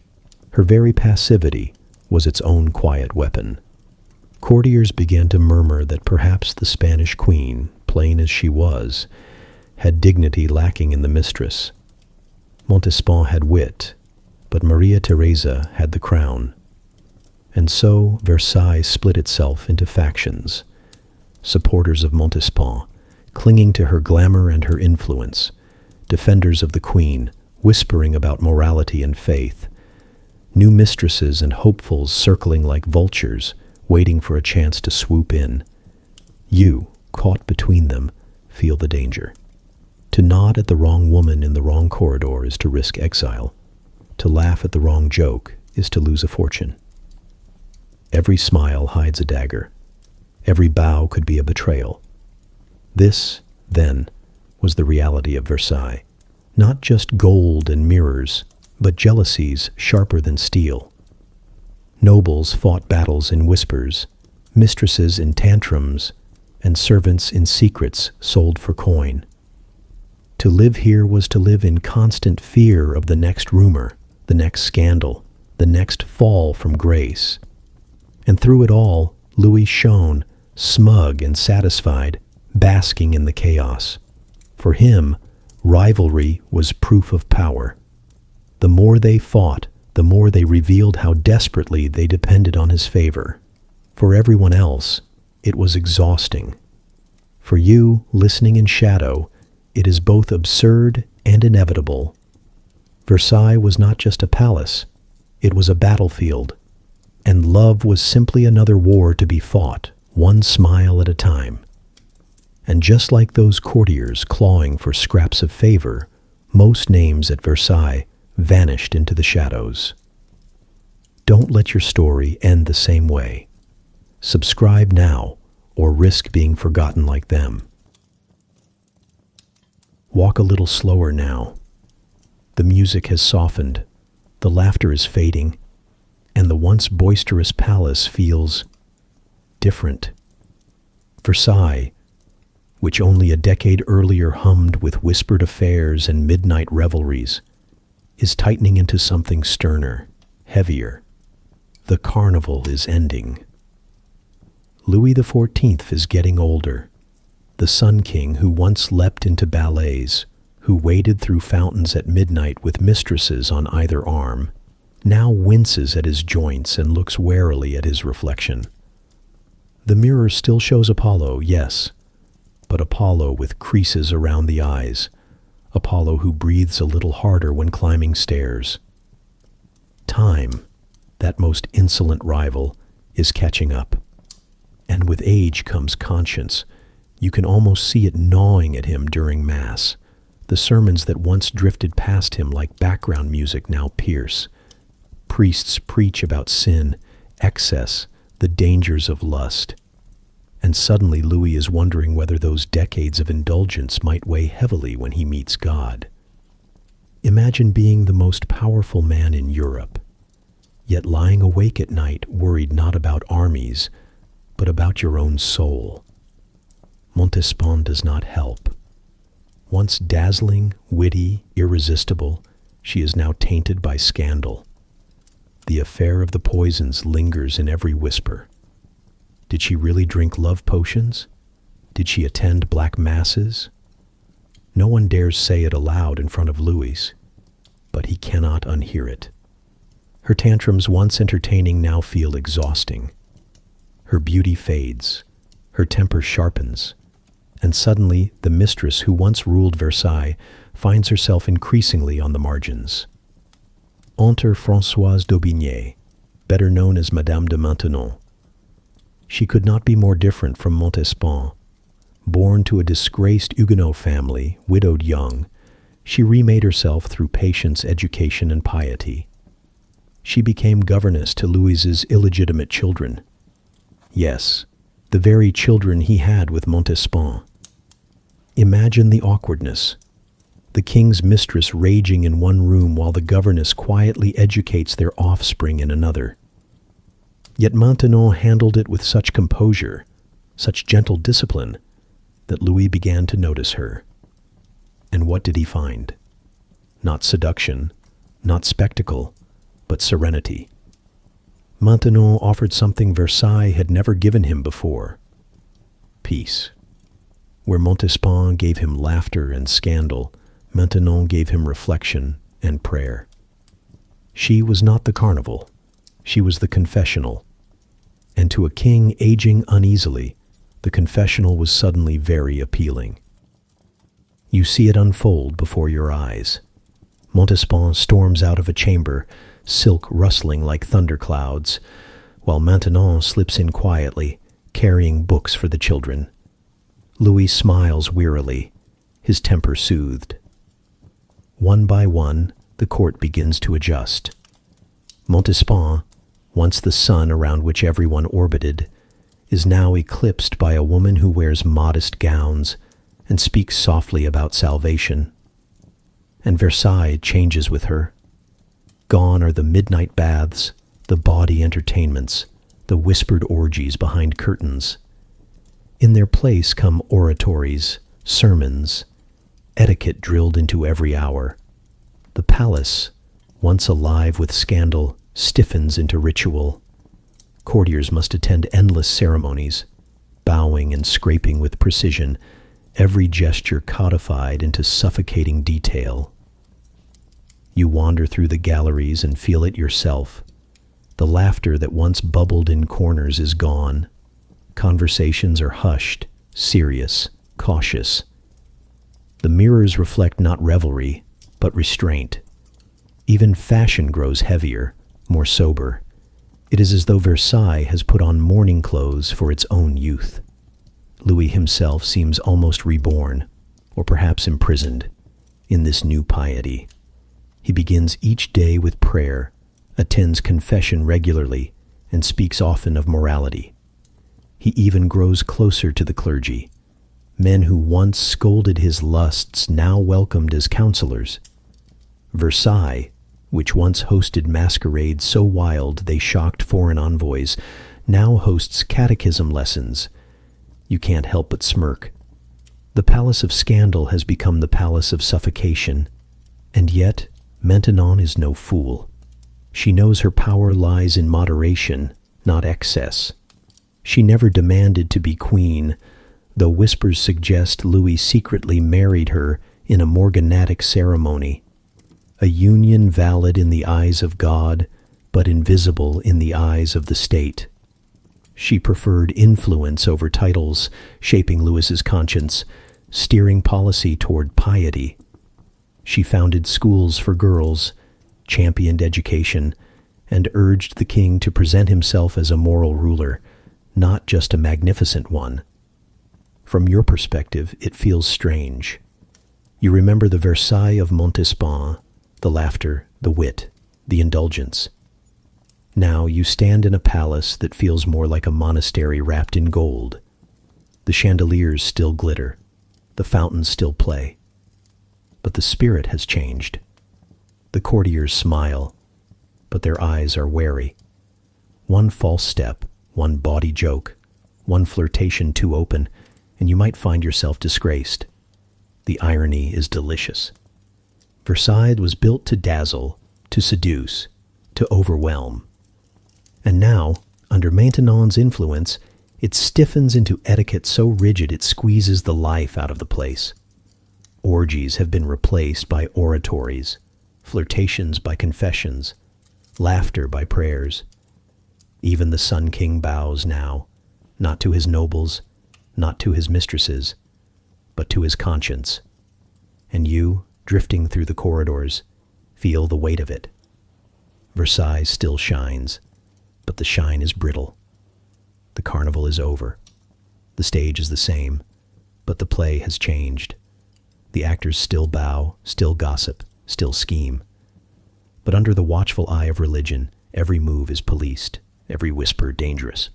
Her very passivity was its own quiet weapon. Courtiers began to murmur that perhaps the Spanish queen, plain as she was, had dignity lacking in the mistress. Montespan had wit, but Maria Theresa had the crown. And so Versailles split itself into factions. Supporters of Montespan, clinging to her glamour and her influence. Defenders of the queen, whispering about morality and faith. New mistresses and hopefuls circling like vultures, waiting for a chance to swoop in. You, caught between them, feel the danger. To nod at the wrong woman in the wrong corridor is to risk exile. To laugh at the wrong joke is to lose a fortune. Every smile hides a dagger. Every bow could be a betrayal. This, then, was the reality of Versailles. Not just gold and mirrors, but jealousies sharper than steel. Nobles fought battles in whispers, mistresses in tantrums, and servants in secrets sold for coin. To live here was to live in constant fear of the next rumor, the next scandal, the next fall from grace. And through it all, Louis shone, smug and satisfied, basking in the chaos. For him, rivalry was proof of power. The more they fought, the more they revealed how desperately they depended on his favor. For everyone else, it was exhausting. For you, listening in shadow, it is both absurd and inevitable. Versailles was not just a palace, it was a battlefield. And love was simply another war to be fought, one smile at a time. And just like those courtiers clawing for scraps of favor, most names at Versailles vanished into the shadows. Don't let your story end the same way. Subscribe now, or risk being forgotten like them. Walk a little slower now. The music has softened, the laughter is fading, and the once boisterous palace feels different. Versailles, which only a decade earlier hummed with whispered affairs and midnight revelries, is tightening into something sterner, heavier. The carnival is ending. Louis XIV is getting older. The Sun King who once leapt into ballets, who waded through fountains at midnight with mistresses on either arm, now winces at his joints and looks warily at his reflection. The mirror still shows Apollo, yes, but Apollo with creases around the eyes, Apollo who breathes a little harder when climbing stairs. Time, that most insolent rival, is catching up. And with age comes conscience. You can almost see it gnawing at him during Mass. The sermons that once drifted past him like background music now pierce. Priests preach about sin, excess, the dangers of lust. And suddenly Louis is wondering whether those decades of indulgence might weigh heavily when he meets God. Imagine being the most powerful man in Europe, yet lying awake at night worried not about armies, but about your own soul. Montespan does not help. Once dazzling, witty, irresistible, she is now tainted by scandal. The affair of the poisons lingers in every whisper. Did she really drink love potions? Did she attend black masses? No one dares say it aloud in front of Louis, but he cannot unhear it. Her tantrums, once entertaining, now feel exhausting. Her beauty fades, her temper sharpens, and suddenly the mistress who once ruled Versailles finds herself increasingly on the margins. Enter Françoise d'Aubigné, better known as Madame de Maintenon. She could not be more different from Montespan. Born to a disgraced Huguenot family, widowed young, she remade herself through patience, education, and piety. She became governess to Louis's illegitimate children. Yes, the very children he had with Montespan. Imagine the awkwardness. the king's mistress raging in one room while the governess quietly educates their offspring in another. Yet Maintenon handled it with such composure, such gentle discipline, that Louis began to notice her. And what did he find? Not seduction, not spectacle, but serenity. Maintenon offered something Versailles had never given him before: peace. Where Montespan gave him laughter and scandal, Maintenon gave him reflection and prayer. She was not the carnival, she was the confessional. And to a king aging uneasily, the confessional was suddenly very appealing. You see it unfold before your eyes. Montespan storms out of a chamber, silk rustling like thunderclouds, while Maintenon slips in quietly, carrying books for the children. Louis smiles wearily, his temper soothed. One by one, the court begins to adjust. Montespan, once the sun around which everyone orbited, is now eclipsed by a woman who wears modest gowns and speaks softly about salvation. And Versailles changes with her. Gone are the midnight baths, the bawdy entertainments, the whispered orgies behind curtains. In their place come oratories, sermons, etiquette drilled into every hour. The palace, once alive with scandal, stiffens into ritual. Courtiers must attend endless ceremonies, bowing and scraping with precision, every gesture codified into suffocating detail. You wander through the galleries and feel it yourself. The laughter that once bubbled in corners is gone. Conversations are hushed, serious, cautious. The mirrors reflect not revelry, but restraint. Even fashion grows heavier, more sober. It is as though Versailles has put on mourning clothes for its own youth. Louis himself seems almost reborn, or perhaps imprisoned, in this new piety. He begins each day with prayer, attends confession regularly, and speaks often of morality. He even grows closer to the clergy. Men who once scolded his lusts now welcomed as counselors. Versailles, which once hosted masquerades so wild they shocked foreign envoys, now hosts catechism lessons. You can't help but smirk. The palace of scandal has become the palace of suffocation. And yet, Maintenon is no fool. She knows her power lies in moderation, not excess. She never demanded to be queen, though whispers suggest Louis secretly married her in a morganatic ceremony. A union valid in the eyes of God, but invisible in the eyes of the state. She preferred influence over titles, shaping Louis's conscience, steering policy toward piety. She founded schools for girls, championed education, and urged the king to present himself as a moral ruler, not just a magnificent one. From your perspective, it feels strange. You remember the Versailles of Montespan, the laughter, the wit, the indulgence. Now you stand in a palace that feels more like a monastery wrapped in gold. The chandeliers still glitter, the fountains still play. But the spirit has changed. The courtiers smile, but their eyes are wary. One false step, one bawdy joke, one flirtation too open, and you might find yourself disgraced. The irony is delicious. Versailles was built to dazzle, to seduce, to overwhelm. And now, under Maintenon's influence, it stiffens into etiquette so rigid it squeezes the life out of the place. Orgies have been replaced by oratories, flirtations by confessions, laughter by prayers. Even the Sun King bows now, not to his nobles, not to his mistresses, but to his conscience. And you, drifting through the corridors, feel the weight of it. Versailles still shines, but the shine is brittle. The carnival is over. The stage is the same, but the play has changed. The actors still bow, still gossip, still scheme. But under the watchful eye of religion, every move is policed, every whisper dangerous.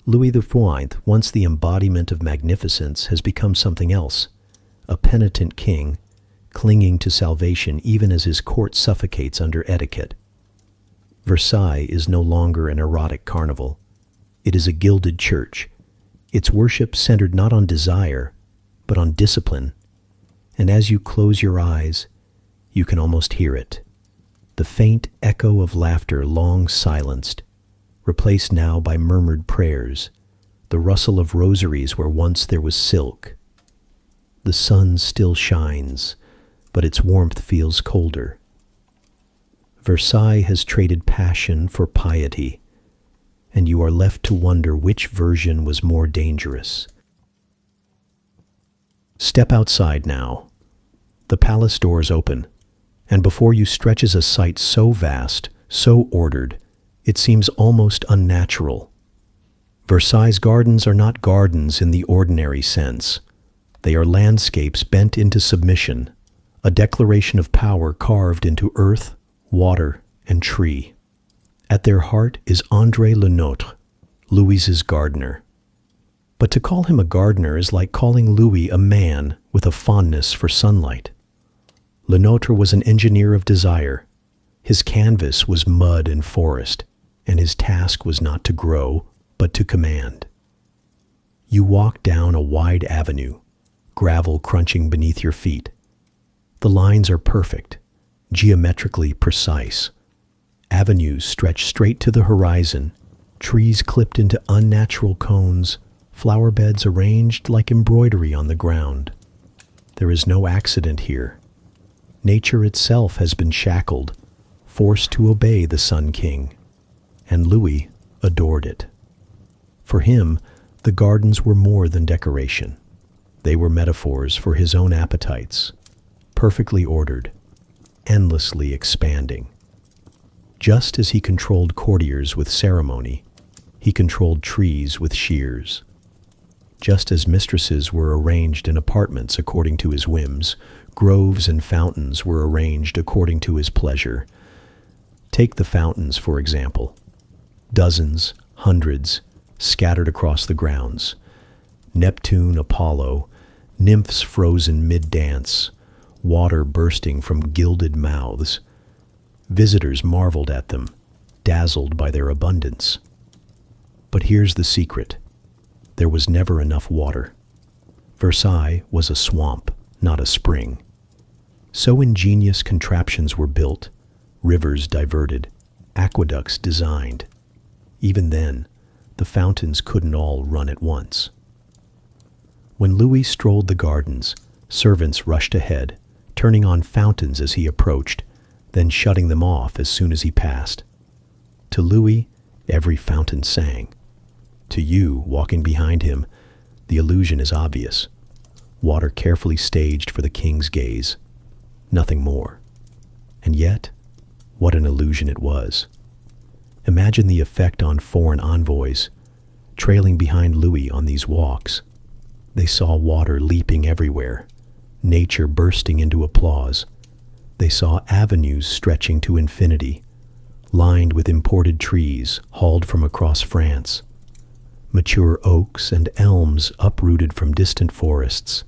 Louis XIV, once the embodiment of magnificence, has become something else, a penitent king, clinging to salvation even as his court suffocates under etiquette. Versailles is no longer an erotic carnival. It is a gilded church, its worship centered not on desire, but on discipline. And as you close your eyes, you can almost hear it. The faint echo of laughter long silenced, replaced now by murmured prayers, the rustle of rosaries where once there was silk. The sun still shines, but its warmth feels colder. Versailles has traded passion for piety, and you are left to wonder which version was more dangerous. Step outside now. The palace doors open, and before you stretches a sight so vast, so ordered, it seems almost unnatural. Versailles gardens are not gardens in the ordinary sense. They are landscapes bent into submission, a declaration of power carved into earth, water, and tree. At their heart is André Le Nôtre, Louis's gardener. But to call him a gardener is like calling Louis a man with a fondness for sunlight. Le Nôtre was an engineer of desire. His canvas was mud and forest, and his task was not to grow, but to command. You walk down a wide avenue, gravel crunching beneath your feet. The lines are perfect, geometrically precise. Avenues stretch straight to the horizon, trees clipped into unnatural cones, flower beds arranged like embroidery on the ground. There is no accident here. Nature itself has been shackled, forced to obey the Sun King, and Louis adored it. For him, the gardens were more than decoration. They were metaphors for his own appetites, perfectly ordered, endlessly expanding. Just as he controlled courtiers with ceremony, he controlled trees with shears. Just as mistresses were arranged in apartments according to his whims, groves and fountains were arranged according to his pleasure. Take the fountains, for example. Dozens, hundreds, scattered across the grounds. Neptune, Apollo, nymphs frozen mid-dance, water bursting from gilded mouths. Visitors marveled at them, dazzled by their abundance. But here's the secret. There was never enough water. Versailles was a swamp, not a spring. So ingenious contraptions were built, rivers diverted, aqueducts designed. Even then, the fountains couldn't all run at once. When Louis strolled the gardens, servants rushed ahead, turning on fountains as he approached, then shutting them off as soon as he passed. To Louis, every fountain sang. To you, walking behind him, the illusion is obvious. Water carefully staged for the king's gaze. Nothing more. And yet, what an illusion it was. Imagine the effect on foreign envoys, trailing behind Louis on these walks. They saw water leaping everywhere, nature bursting into applause. They saw avenues stretching to infinity, lined with imported trees hauled from across France, mature oaks and elms uprooted from distant forests,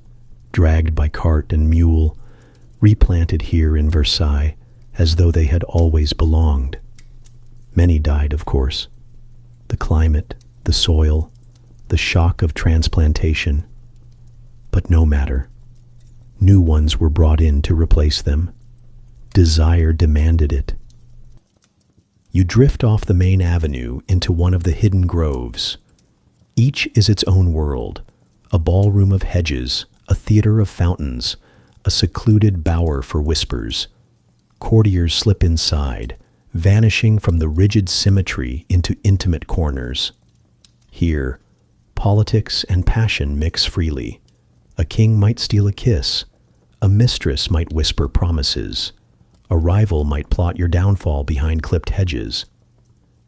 dragged by cart and mule, replanted here in Versailles as though they had always belonged. Many died, of course. The climate, the soil, the shock of transplantation. But no matter. New ones were brought in to replace them. Desire demanded it. You drift off the main avenue into one of the hidden groves. Each is its own world, a ballroom of hedges, a theater of fountains, a secluded bower for whispers. Courtiers slip inside, vanishing from the rigid symmetry into intimate corners. Here, politics and passion mix freely. A king might steal a kiss. A mistress might whisper promises. A rival might plot your downfall behind clipped hedges.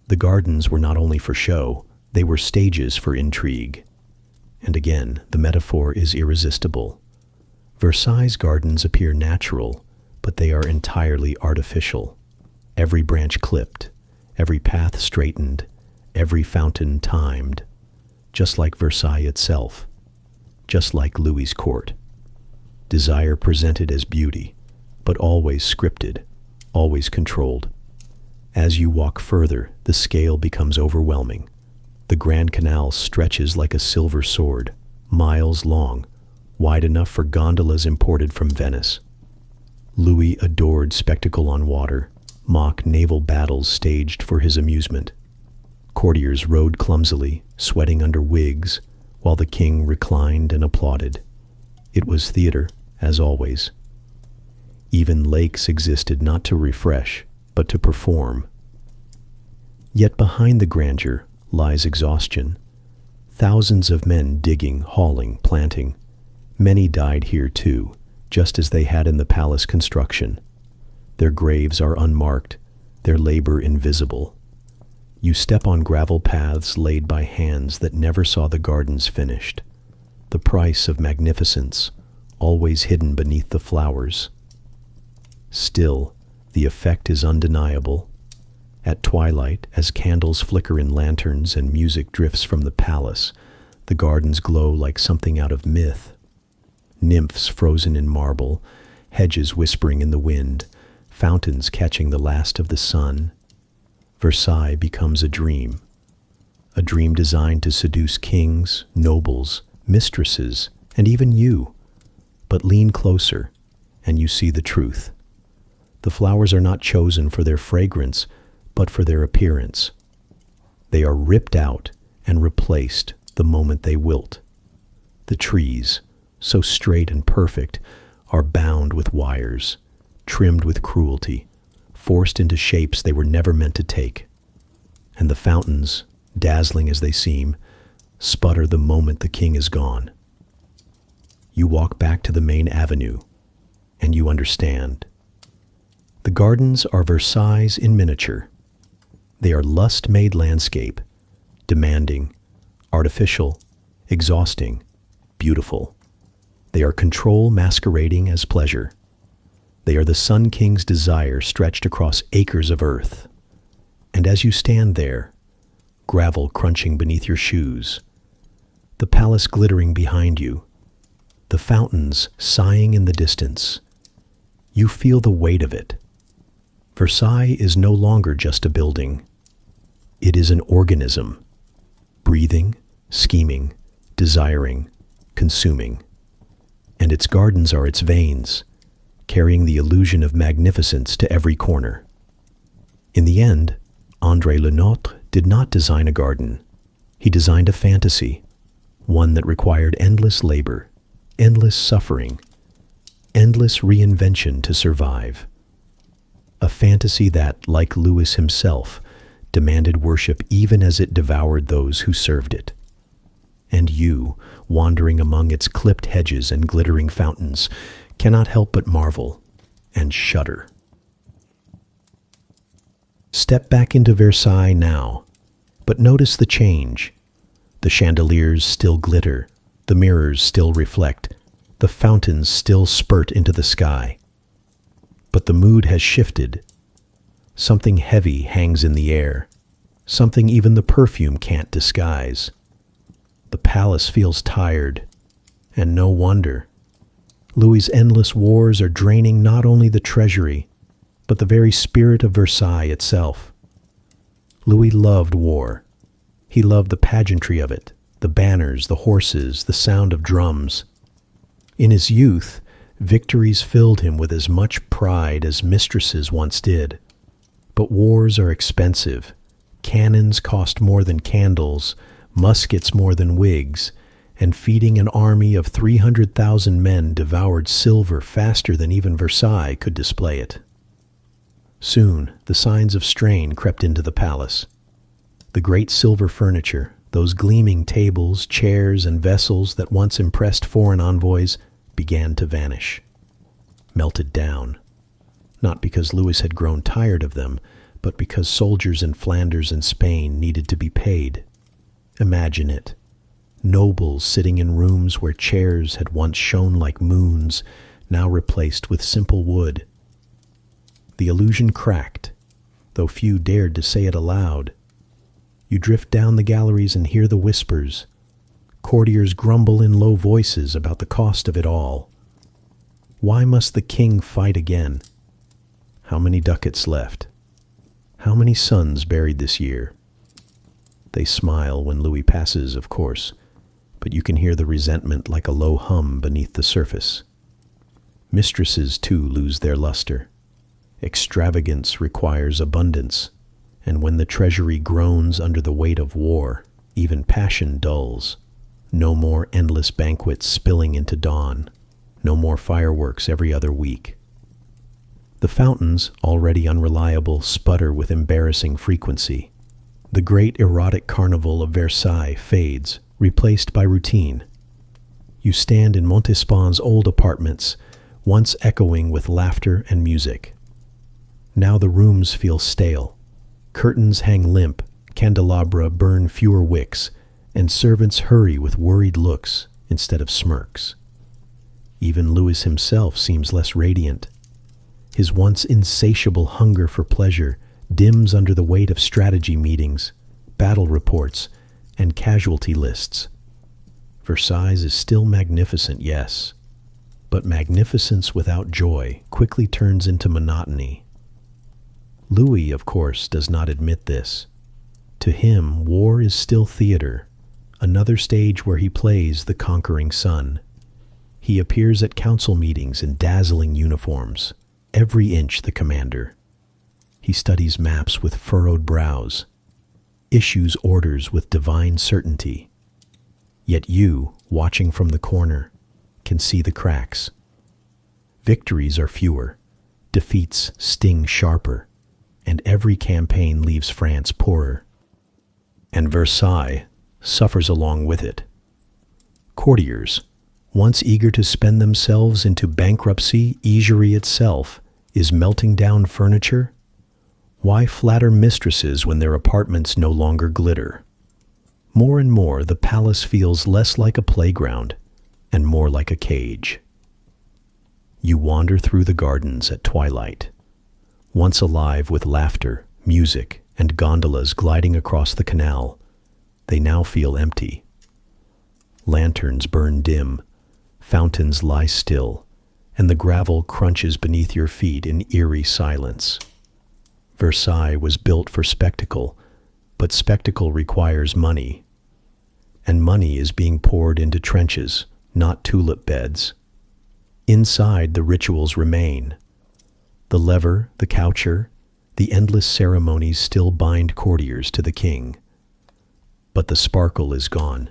The gardens were not only for show, they were stages for intrigue. And again, the metaphor is irresistible. Versailles gardens appear natural, but they are entirely artificial. Every branch clipped, every path straightened, every fountain timed, just like Versailles itself, just like Louis's court. desire presented as beauty, but always scripted, always controlled. As you walk further, the scale becomes overwhelming. The Grand Canal stretches like a silver sword, miles long, wide enough for gondolas imported from Venice. Louis adored spectacle on water, mock naval battles staged for his amusement. Courtiers rode clumsily, sweating under wigs, while the king reclined and applauded. It was theater, as always. Even lakes existed not to refresh, but to perform. Yet behind the grandeur lies exhaustion. Thousands of men digging, hauling, planting. Many died here too, just as they had in the palace construction. Their graves are unmarked, their labor invisible. You step on gravel paths laid by hands that never saw the gardens finished. The price of magnificence, always hidden beneath the flowers. Still, the effect is undeniable. At twilight, as candles flicker in lanterns and music drifts from the palace, the gardens glow like something out of myth. Nymphs frozen in marble, hedges whispering in the wind, fountains catching the last of the sun. Versailles becomes a dream designed to seduce kings, nobles, mistresses, and even you. But lean closer, and you see the truth. The flowers are not chosen for their fragrance, but for their appearance. They are ripped out and replaced the moment they wilt. The trees, so straight and perfect, are bound with wires, trimmed with cruelty, forced into shapes they were never meant to take. And the fountains, dazzling as they seem, sputter the moment the king is gone. You walk back to the main avenue, and you understand. The gardens are Versailles in miniature. They are lust-made landscape, demanding, artificial, exhausting, beautiful. They are control masquerading as pleasure. They are the Sun King's desire stretched across acres of earth. And as you stand there, gravel crunching beneath your shoes, the palace glittering behind you, the fountains sighing in the distance, you feel the weight of it. Versailles is no longer just a building. It is an organism, breathing, scheming, desiring, consuming. And its gardens are its veins, carrying the illusion of magnificence to every corner. In the end, André Le Nôtre did not design a garden. He designed a fantasy, one that required endless labor, endless suffering, endless reinvention to survive. A fantasy that, like Louis himself, demanded worship even as it devoured those who served it. And you, wandering among its clipped hedges and glittering fountains, cannot help but marvel and shudder. Step back into Versailles now, but notice the change. The chandeliers still glitter, the mirrors still reflect, the fountains still spurt into the sky. But the mood has shifted. Something heavy hangs in the air, something even the perfume can't disguise. The palace feels tired, and no wonder. Louis's endless wars are draining not only the treasury, but the very spirit of Versailles itself. Louis loved war. He loved the pageantry of it, the banners, the horses, the sound of drums. In his youth, victories filled him with as much pride as mistresses once did. But wars are expensive. Cannons cost more than candles, muskets more than wigs, and feeding an army of 300,000 men devoured silver faster than even Versailles could display it. Soon, the signs of strain crept into the palace. The great silver furniture, those gleaming tables, chairs, and vessels that once impressed foreign envoys, began to vanish, melted down. Not because Louis had grown tired of them, but because soldiers in Flanders and Spain needed to be paid. Imagine it. Nobles sitting in rooms where chairs had once shone like moons, now replaced with simple wood. The illusion cracked, though few dared to say it aloud. You drift down the galleries and hear the whispers. Courtiers grumble in low voices about the cost of it all. Why must the king fight again? How many ducats left? How many sons buried this year? They smile when Louis passes, of course, but you can hear the resentment like a low hum beneath the surface. Mistresses, too, lose their luster. Extravagance requires abundance, and when the treasury groans under the weight of war, even passion dulls. No more endless banquets spilling into dawn. No more fireworks every other week. The fountains, already unreliable, sputter with embarrassing frequency. The great erotic carnival of Versailles fades, replaced by routine. You stand in Montespan's old apartments, once echoing with laughter and music. Now the rooms feel stale. Curtains hang limp, candelabra burn fewer wicks, and servants hurry with worried looks instead of smirks. Even Louis himself seems less radiant. His once insatiable hunger for pleasure dims under the weight of strategy meetings, battle reports, and casualty lists. Versailles is still magnificent, yes, but magnificence without joy quickly turns into monotony. Louis, of course, does not admit this. To him, war is still theater, another stage where he plays the conquering son. He appears at council meetings in dazzling uniforms, every inch the commander. He studies maps with furrowed brows, issues orders with divine certainty. Yet you, watching from the corner, can see the cracks. Victories are fewer, defeats sting sharper, and every campaign leaves France poorer. And Versailles suffers along with it. Courtiers, once eager to spend themselves into bankruptcy, eagery itself, is melting down furniture? Why flatter mistresses when their apartments no longer glitter? More and more, the palace feels less like a playground and more like a cage. You wander through the gardens at twilight, once alive with laughter, music, and gondolas gliding across the canal. They now feel empty. Lanterns burn dim, fountains lie still, and the gravel crunches beneath your feet in eerie silence. Versailles was built for spectacle, but spectacle requires money. And money is being poured into trenches, not tulip beds. Inside, the rituals remain. The lever, the coucher, the endless ceremonies still bind courtiers to the king. But the sparkle is gone.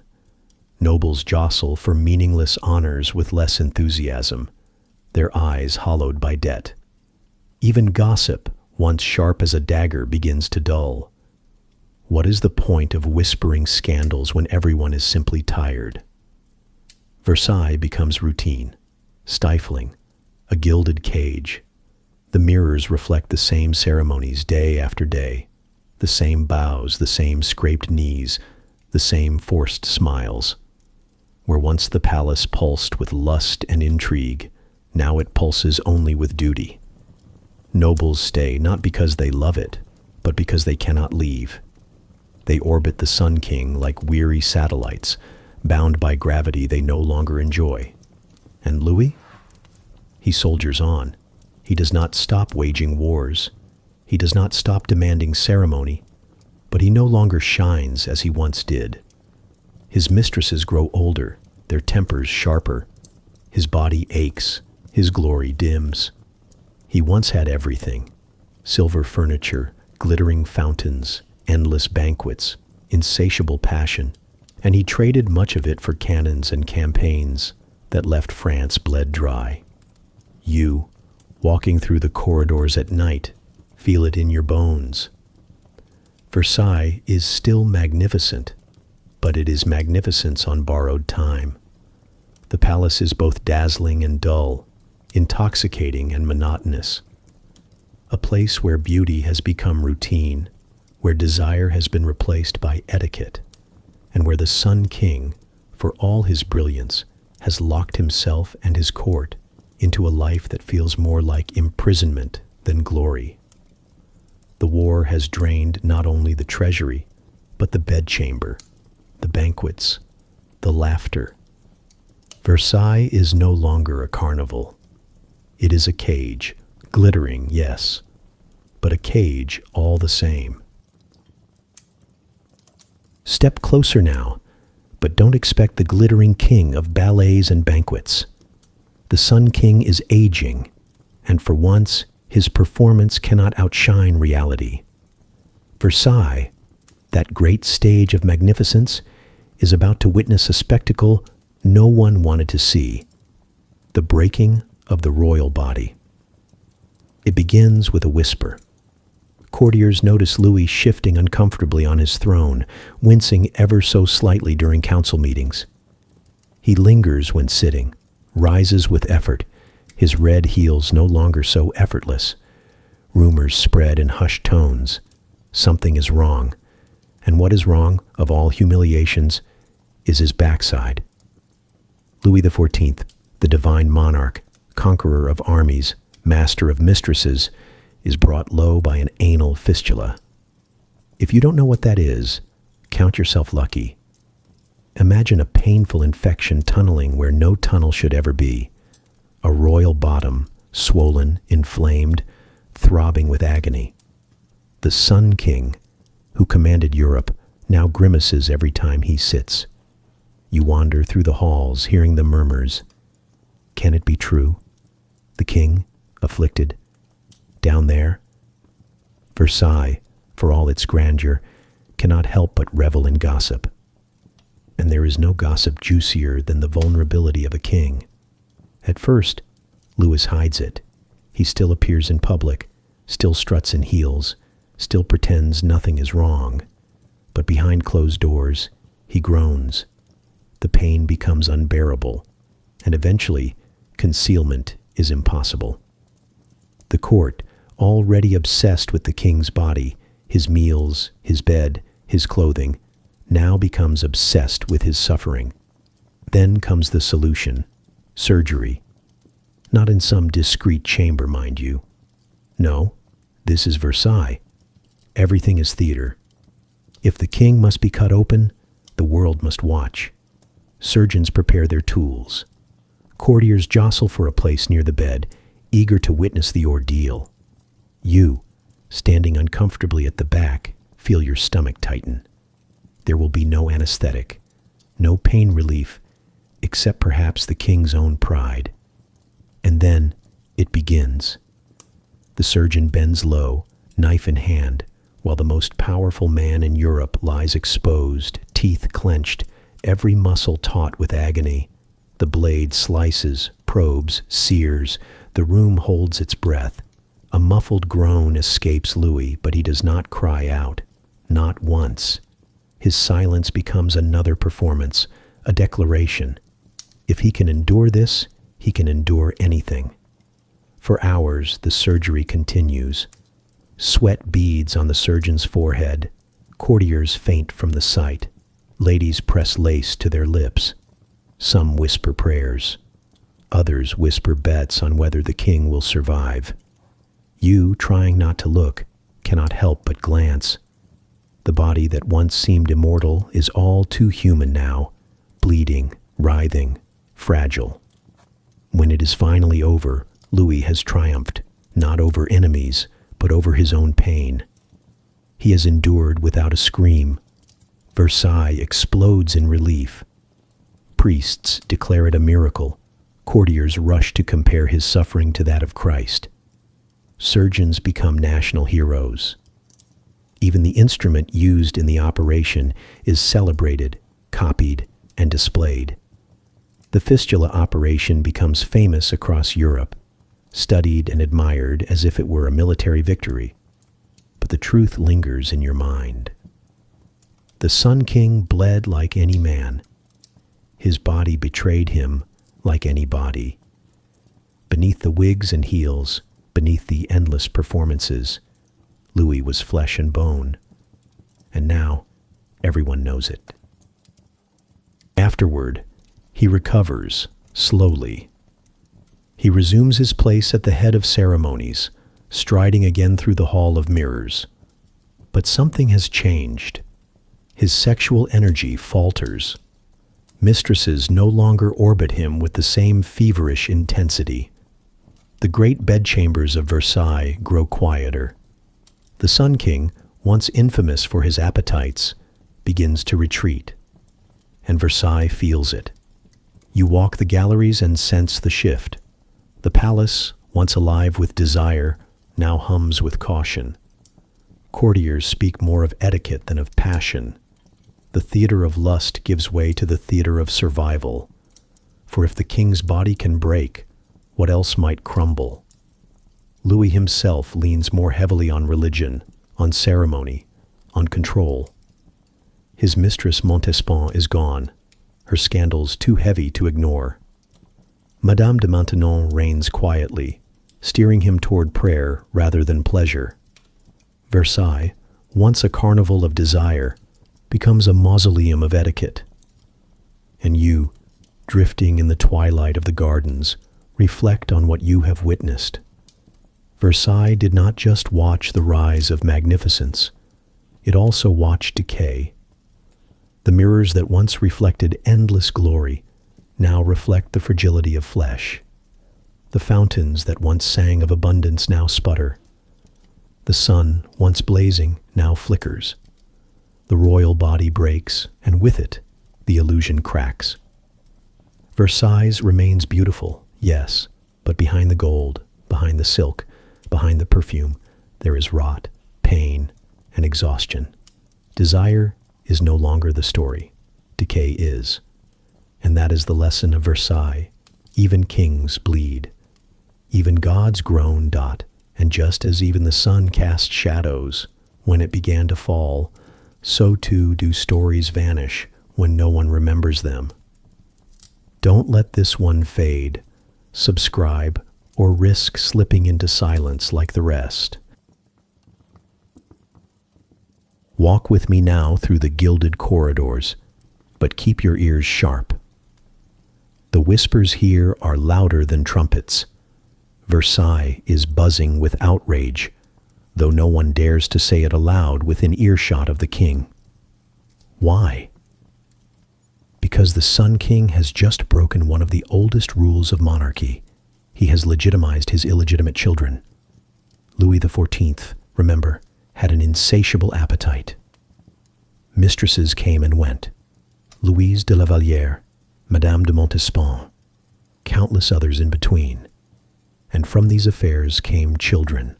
Nobles jostle for meaningless honors with less enthusiasm, their eyes hollowed by debt. Even gossip, once sharp as a dagger, begins to dull. What is the point of whispering scandals when everyone is simply tired? Versailles becomes routine, stifling, a gilded cage. The mirrors reflect the same ceremonies day after day, the same bows, the same scraped knees, the same forced smiles. Where once the palace pulsed with lust and intrigue, now it pulses only with duty. Nobles stay not because they love it, but because they cannot leave. They orbit the Sun King like weary satellites, bound by gravity they no longer enjoy. And Louis? He soldiers on. He does not stop waging wars. He does not stop demanding ceremony, but he no longer shines as he once did. His mistresses grow older, their tempers sharper. His body aches, his glory dims. He once had everything: silver furniture, glittering fountains, endless banquets, insatiable passion, and he traded much of it for cannons and campaigns that left France bled dry. You, walking through the corridors at night, feel it in your bones. Versailles is still magnificent, but it is magnificence on borrowed time. The palace is both dazzling and dull, intoxicating and monotonous. A place where beauty has become routine, where desire has been replaced by etiquette, and where the Sun King, for all his brilliance, has locked himself and his court into a life that feels more like imprisonment than glory. The war has drained not only the treasury, but the bedchamber, the banquets, the laughter. Versailles is no longer a carnival. It is a cage, glittering, yes, but a cage all the same. Step closer now, but don't expect the glittering king of ballets and banquets. The Sun King is aging, and for once, his performance cannot outshine reality. Versailles, that great stage of magnificence, is about to witness a spectacle no one wanted to see: the breaking of the royal body. It begins with a whisper. Courtiers notice Louis shifting uncomfortably on his throne, wincing ever so slightly during council meetings. He lingers when sitting, rises with effort, his red heels no longer so effortless. Rumors spread in hushed tones. Something is wrong. And what is wrong, of all humiliations, is his backside. Louis XIV, the divine monarch, conqueror of armies, master of mistresses, is brought low by an anal fistula. If you don't know what that is, count yourself lucky. Imagine a painful infection tunneling where no tunnel should ever be. A royal bottom, swollen, inflamed, throbbing with agony. The Sun King, who commanded Europe, now grimaces every time he sits. You wander through the halls, hearing the murmurs. Can it be true? The king, afflicted, down there? Versailles, for all its grandeur, cannot help but revel in gossip. And there is no gossip juicier than the vulnerability of a king. At first, Louis hides it. He still appears in public, still struts in heels, still pretends nothing is wrong. But behind closed doors, he groans. The pain becomes unbearable, and eventually, concealment is impossible. The court, already obsessed with the king's body, his meals, his bed, his clothing, now becomes obsessed with his suffering. Then comes the solution: surgery. Not in some discreet chamber, mind you. No, this is Versailles. Everything is theater. If the king must be cut open, the world must watch. Surgeons prepare their tools. Courtiers jostle for a place near the bed, eager to witness the ordeal. You, standing uncomfortably at the back, feel your stomach tighten. There will be no anesthetic, no pain relief, except perhaps the king's own pride. And then it begins. The surgeon bends low, knife in hand, while the most powerful man in Europe lies exposed, teeth clenched, every muscle taut with agony. The blade slices, probes, sears. The room holds its breath. A muffled groan escapes Louis, but he does not cry out. Not once. His silence becomes another performance, a declaration. If he can endure this, he can endure anything. For hours, the surgery continues. Sweat beads on the surgeon's forehead. Courtiers faint from the sight. Ladies press lace to their lips. Some whisper prayers. Others whisper bets on whether the king will survive. You, trying not to look, cannot help but glance. The body that once seemed immortal is all too human now, bleeding, writhing, fragile. When it is finally over, Louis has triumphed, not over enemies, but over his own pain. He has endured without a scream. Versailles explodes in relief. Priests declare it a miracle. Courtiers rush to compare his suffering to that of Christ. Surgeons become national heroes. Even the instrument used in the operation is celebrated, copied, and displayed. The fistula operation becomes famous across Europe, studied and admired as if it were a military victory. But the truth lingers in your mind. The Sun King bled like any man. His body betrayed him like any body. Beneath the wigs and heels, beneath the endless performances, Louis was flesh and bone. And now, everyone knows it. Afterward, he recovers, slowly. He resumes his place at the head of ceremonies, striding again through the hall of mirrors. But something has changed. His sexual energy falters. Mistresses no longer orbit him with the same feverish intensity. The great bedchambers of Versailles grow quieter. The Sun King, once infamous for his appetites, begins to retreat, and Versailles feels it. You walk the galleries and sense the shift. The palace, once alive with desire, now hums with caution. Courtiers speak more of etiquette than of passion. The theater of lust gives way to the theater of survival. For if the king's body can break, what else might crumble? Louis himself leans more heavily on religion, on ceremony, on control. His mistress Montespan is gone, her scandals too heavy to ignore. Madame de Maintenon reigns quietly, steering him toward prayer rather than pleasure. Versailles, once a carnival of desire, becomes a mausoleum of etiquette. And you, drifting in the twilight of the gardens, reflect on what you have witnessed. Versailles did not just watch the rise of magnificence, it also watched decay. The mirrors that once reflected endless glory now reflect the fragility of flesh. The fountains that once sang of abundance now sputter. The sun, once blazing, now flickers. The royal body breaks, and with it, the illusion cracks. Versailles remains beautiful, yes, but behind the gold, behind the silk, behind the perfume, there is rot, pain, and exhaustion. Desire is no longer the story. Decay is. And that is the lesson of Versailles. Even kings bleed. Even gods groan. And just as even the sun cast shadows when it began to fall, so too do stories vanish when no one remembers them. Don't let this one fade. Subscribe, or risk slipping into silence like the rest. Walk with me now through the gilded corridors, but keep your ears sharp. The whispers here are louder than trumpets. Versailles is buzzing with outrage, though no one dares to say it aloud within earshot of the king. Why? Because the Sun King has just broken one of the oldest rules of monarchy. He has legitimized his illegitimate children. Louis XIV, remember, had an insatiable appetite. Mistresses came and went. Louise de la Vallière, Madame de Montespan, countless others in between. And from these affairs came children,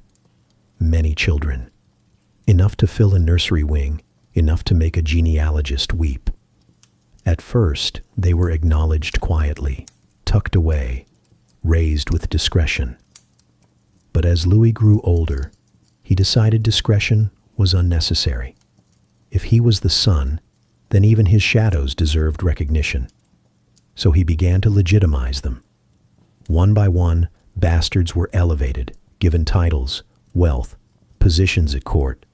many children, enough to fill a nursery wing, enough to make a genealogist weep. At first, they were acknowledged quietly, tucked away, raised with discretion. But as Louis grew older, he decided discretion was unnecessary. If he was the sun, then even his shadows deserved recognition. So he began to legitimize them. One by one, bastards were elevated, given titles, wealth, positions at court.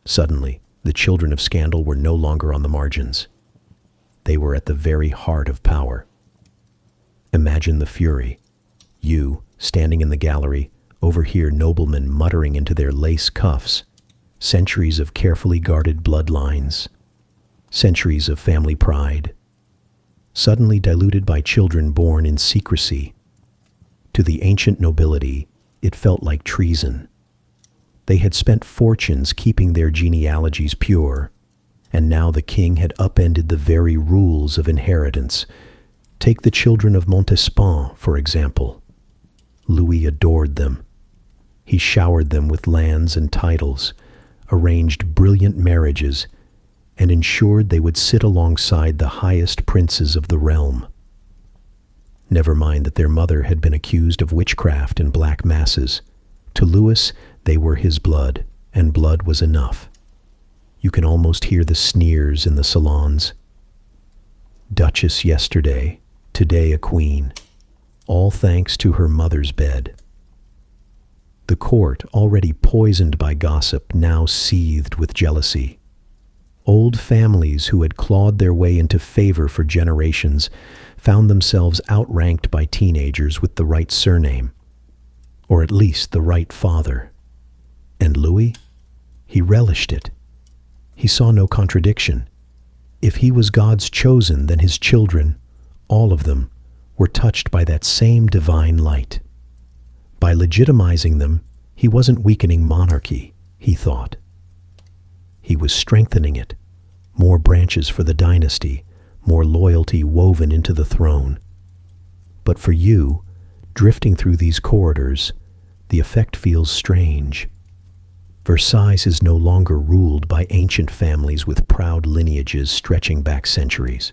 Suddenly, the children of scandal were no longer on the margins. They were at the very heart of power. Imagine the fury. You, standing in the gallery, overhear noblemen muttering into their lace cuffs, centuries of carefully guarded bloodlines, centuries of family pride, suddenly diluted by children born in secrecy. To the ancient nobility, it felt like treason. They had spent fortunes keeping their genealogies pure, and now the king had upended the very rules of inheritance. Take the children of Montespan, for example. Louis adored them. He showered them with lands and titles, arranged brilliant marriages, and ensured they would sit alongside the highest princes of the realm. Never mind that their mother had been accused of witchcraft and black masses. To Louis, they were his blood, and blood was enough. You can almost hear the sneers in the salons. Duchess yesterday, today a queen, all thanks to her mother's bed. The court, already poisoned by gossip, now seethed with jealousy. Old families who had clawed their way into favor for generations found themselves outranked by teenagers with the right surname, or at least the right father. And Louis? He relished it. He saw no contradiction. If he was God's chosen, then his children, all of them, were touched by that same divine light. By legitimizing them, he wasn't weakening monarchy, he thought. He was strengthening it. More branches for the dynasty, more loyalty woven into the throne. But for you, drifting through these corridors, the effect feels strange. Versailles is no longer ruled by ancient families with proud lineages stretching back centuries.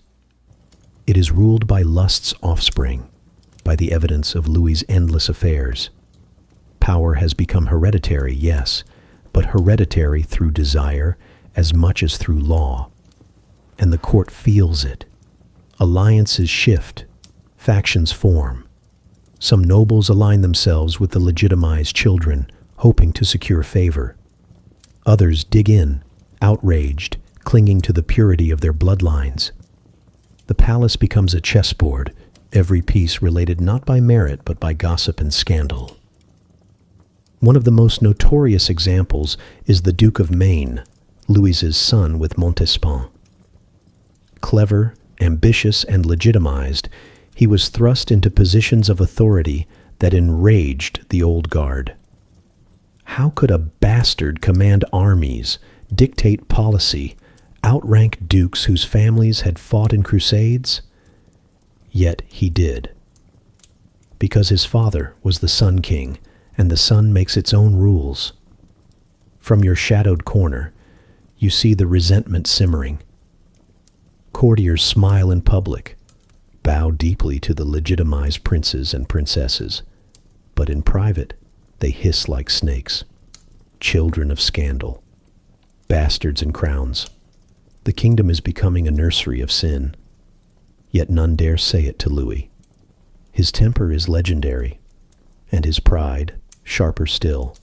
It is ruled by lust's offspring, by the evidence of Louis's endless affairs. Power has become hereditary, yes, but hereditary through desire as much as through law. And the court feels it. Alliances shift, factions form. Some nobles align themselves with the legitimized children, hoping to secure favor. Others dig in, outraged, clinging to the purity of their bloodlines. The palace becomes a chessboard, every piece related not by merit but by gossip and scandal. One of the most notorious examples is the Duke of Maine, Louis's son with Montespan. Clever, ambitious, and legitimized, he was thrust into positions of authority that enraged the old guard. How could a bastard command armies, dictate policy, outrank dukes whose families had fought in crusades? Yet he did. Because his father was the Sun King, and the sun makes its own rules. From your shadowed corner, you see the resentment simmering. Courtiers smile in public, bow deeply to the legitimized princes and princesses, but in private, they hiss like snakes. Children of scandal, bastards in crowns. The kingdom is becoming a nursery of sin. Yet none dare say it to Louis. His temper is legendary, and his pride sharper still.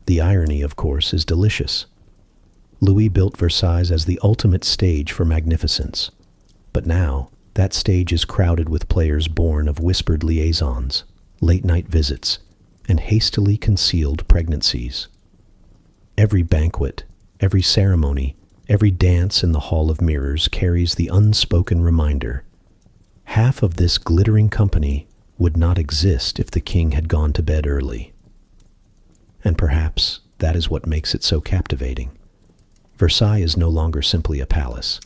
The irony, of course, is delicious. Louis built Versailles as the ultimate stage for magnificence. But now, that stage is crowded with players born of whispered liaisons, late-night visits, and hastily concealed pregnancies. Every banquet, every ceremony, every dance in the Hall of Mirrors carries the unspoken reminder. Half of this glittering company would not exist if the king had gone to bed early. And perhaps that is what makes it so captivating. Versailles is no longer simply a palace.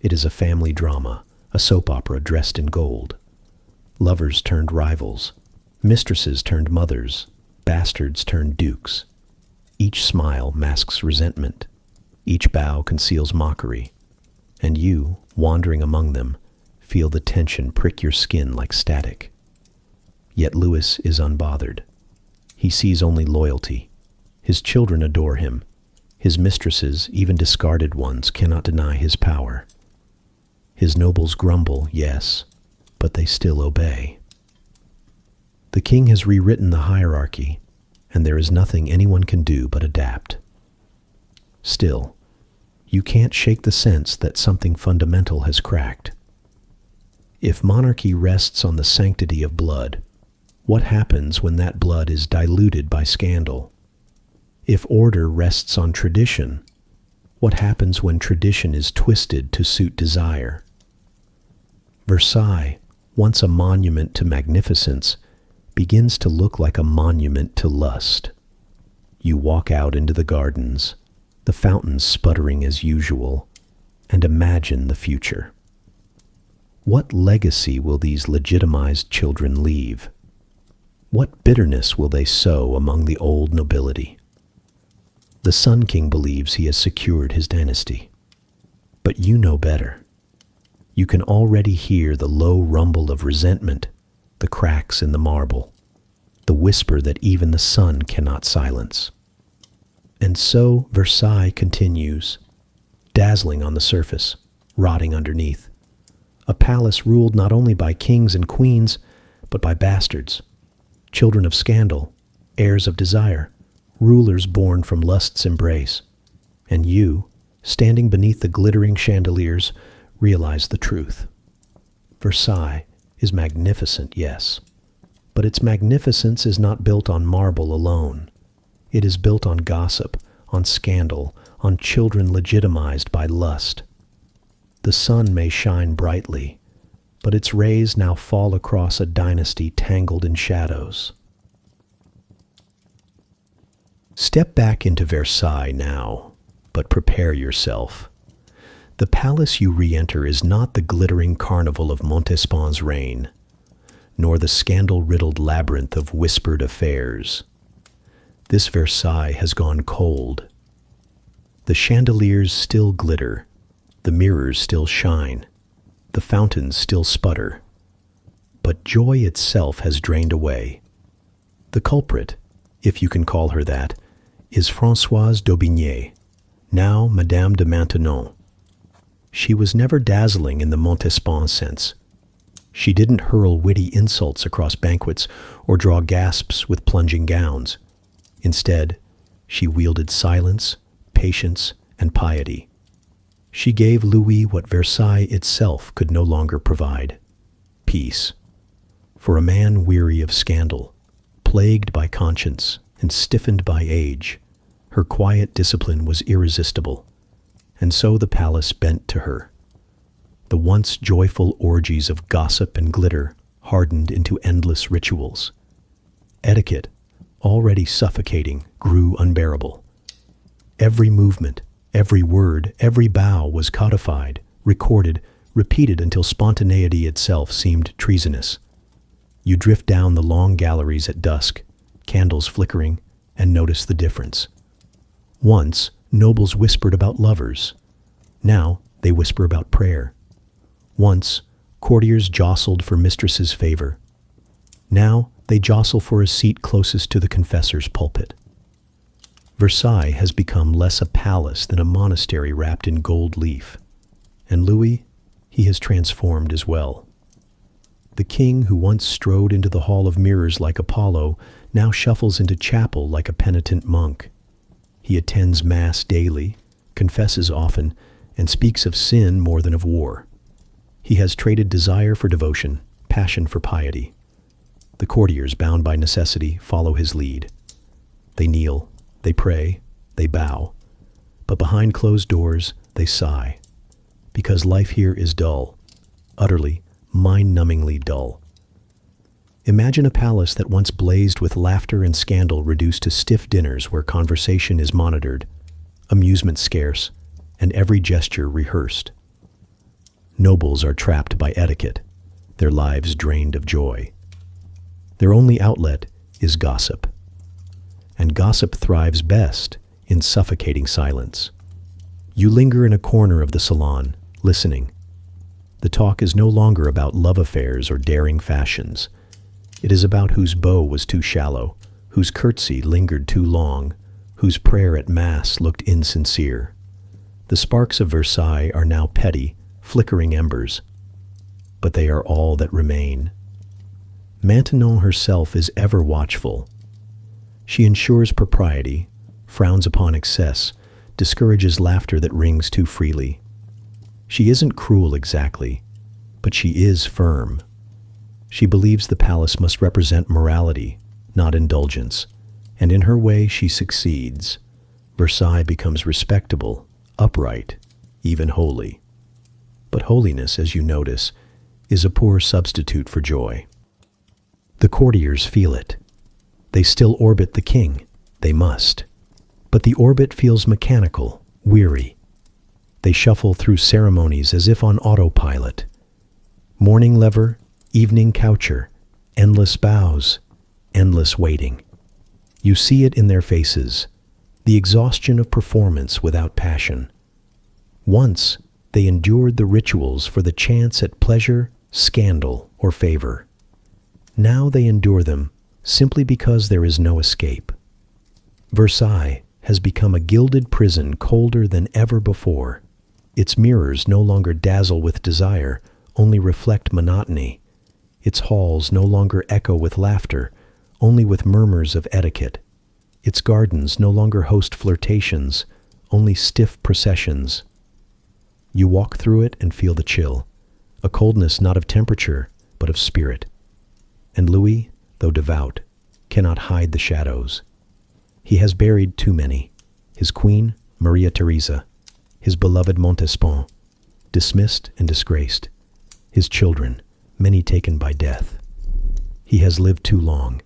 It is a family drama, a soap opera dressed in gold. Lovers turned rivals, mistresses turned mothers, bastards turned dukes. Each smile masks resentment, each bow conceals mockery, and you, wandering among them, feel the tension prick your skin like static. Yet Louis is unbothered. He sees only loyalty. His children adore him. His mistresses, even discarded ones, cannot deny his power. His nobles grumble, yes, but they still obey. The king has rewritten the hierarchy, and there is nothing anyone can do but adapt. Still, you can't shake the sense that something fundamental has cracked. If monarchy rests on the sanctity of blood, what happens when that blood is diluted by scandal? If order rests on tradition, what happens when tradition is twisted to suit desire? Versailles, once a monument to magnificence, begins to look like a monument to lust. You walk out into the gardens, the fountains sputtering as usual, and imagine the future. What legacy will these legitimized children leave? What bitterness will they sow among the old nobility? The Sun King believes he has secured his dynasty. But you know better. You can already hear the low rumble of resentment, the cracks in the marble, the whisper that even the sun cannot silence. And so Versailles continues, dazzling on the surface, rotting underneath. A palace ruled not only by kings and queens, but by bastards, children of scandal, heirs of desire, rulers born from lust's embrace. And you, standing beneath the glittering chandeliers, realize the truth. Versailles is magnificent, yes, but its magnificence is not built on marble alone. It is built on gossip, on scandal, on children legitimized by lust. The sun may shine brightly, but its rays now fall across a dynasty tangled in shadows. Step back into Versailles now, but prepare yourself. The palace you re-enter is not the glittering carnival of Montespan's reign, nor the scandal-riddled labyrinth of whispered affairs. This Versailles has gone cold. The chandeliers still glitter, the mirrors still shine, the fountains still sputter, but joy itself has drained away. The culprit, if you can call her that, is Françoise d'Aubigné, now Madame de Maintenon. She was never dazzling in the Montespan sense. She didn't hurl witty insults across banquets or draw gasps with plunging gowns. Instead, she wielded silence, patience, and piety. She gave Louis what Versailles itself could no longer provide: peace. For a man weary of scandal, plagued by conscience, and stiffened by age, her quiet discipline was irresistible, and so the palace bent to her. The once joyful orgies of gossip and glitter hardened into endless rituals. Etiquette, already suffocating, grew unbearable. Every movement, every word, every bow was codified, recorded, repeated until spontaneity itself seemed treasonous. You drift down the long galleries at dusk, candles flickering, and notice the difference. Once, nobles whispered about lovers. Now, they whisper about prayer. Once, courtiers jostled for mistresses' favor. Now, they jostle for a seat closest to the confessor's pulpit. Versailles has become less a palace than a monastery wrapped in gold leaf. And Louis, he has transformed as well. The king who once strode into the hall of mirrors like Apollo now shuffles into chapel like a penitent monk. He attends mass daily, confesses often, and speaks of sin more than of war. He has traded desire for devotion, passion for piety. The courtiers, bound by necessity, follow his lead. They kneel, they pray, they bow, but behind closed doors they sigh, because life here is dull, utterly, mind-numbingly dull. Imagine a palace that once blazed with laughter and scandal reduced to stiff dinners where conversation is monitored, amusement scarce, and every gesture rehearsed. Nobles are trapped by etiquette, their lives drained of joy. Their only outlet is gossip. And gossip thrives best in suffocating silence. You linger in a corner of the salon, listening. The talk is no longer about love affairs or daring fashions. It is about whose bow was too shallow, whose curtsy lingered too long, whose prayer at Mass looked insincere. The sparks of Versailles are now petty, flickering embers, but they are all that remain. Maintenon herself is ever watchful. She ensures propriety, frowns upon excess, discourages laughter that rings too freely. She isn't cruel exactly, but she is firm. She believes the palace must represent morality, not indulgence, and in her way she succeeds. Versailles becomes respectable, upright, even holy. But holiness, as you notice, is a poor substitute for joy. The courtiers feel it. They still orbit the king. They must. But the orbit feels mechanical, weary. They shuffle through ceremonies as if on autopilot. Morning lever, evening coucher, endless bows, endless waiting. You see it in their faces, the exhaustion of performance without passion. Once, they endured the rituals for the chance at pleasure, scandal, or favor. Now they endure them simply because there is no escape. Versailles has become a gilded prison colder than ever before. Its mirrors no longer dazzle with desire, only reflect monotony. Its halls no longer echo with laughter, only with murmurs of etiquette. Its gardens no longer host flirtations, only stiff processions. You walk through it and feel the chill, a coldness not of temperature, but of spirit. And Louis, though devout, cannot hide the shadows. He has buried too many: his queen, Maria Theresa, his beloved Montespan, dismissed and disgraced, his children, many taken by death. He has lived too long,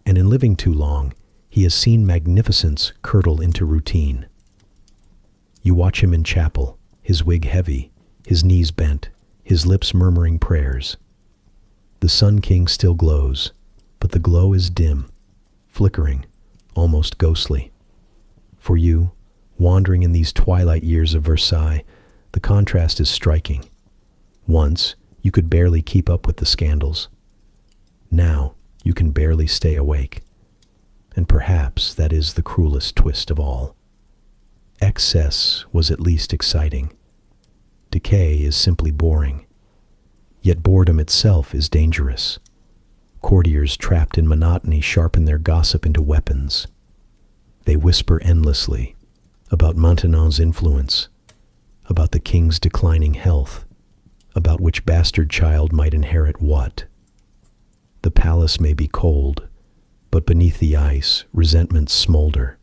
and in living too long, He has seen magnificence curdle into routine. You watch him in chapel, his wig heavy, his knees bent, his lips murmuring prayers. The Sun King still glows, but the glow is dim, flickering, almost ghostly. For you, wandering in these twilight years of Versailles, the contrast is striking. Once, you could barely keep up with the scandals. Now, you can barely stay awake. And perhaps that is the cruelest twist of all. Excess was at least exciting. Decay is simply boring. Yet boredom itself is dangerous. Courtiers trapped in monotony sharpen their gossip into weapons. They whisper endlessly about Maintenon's influence, about the king's declining health, about which bastard child might inherit what. The palace may be cold, but beneath the ice, resentments smolder.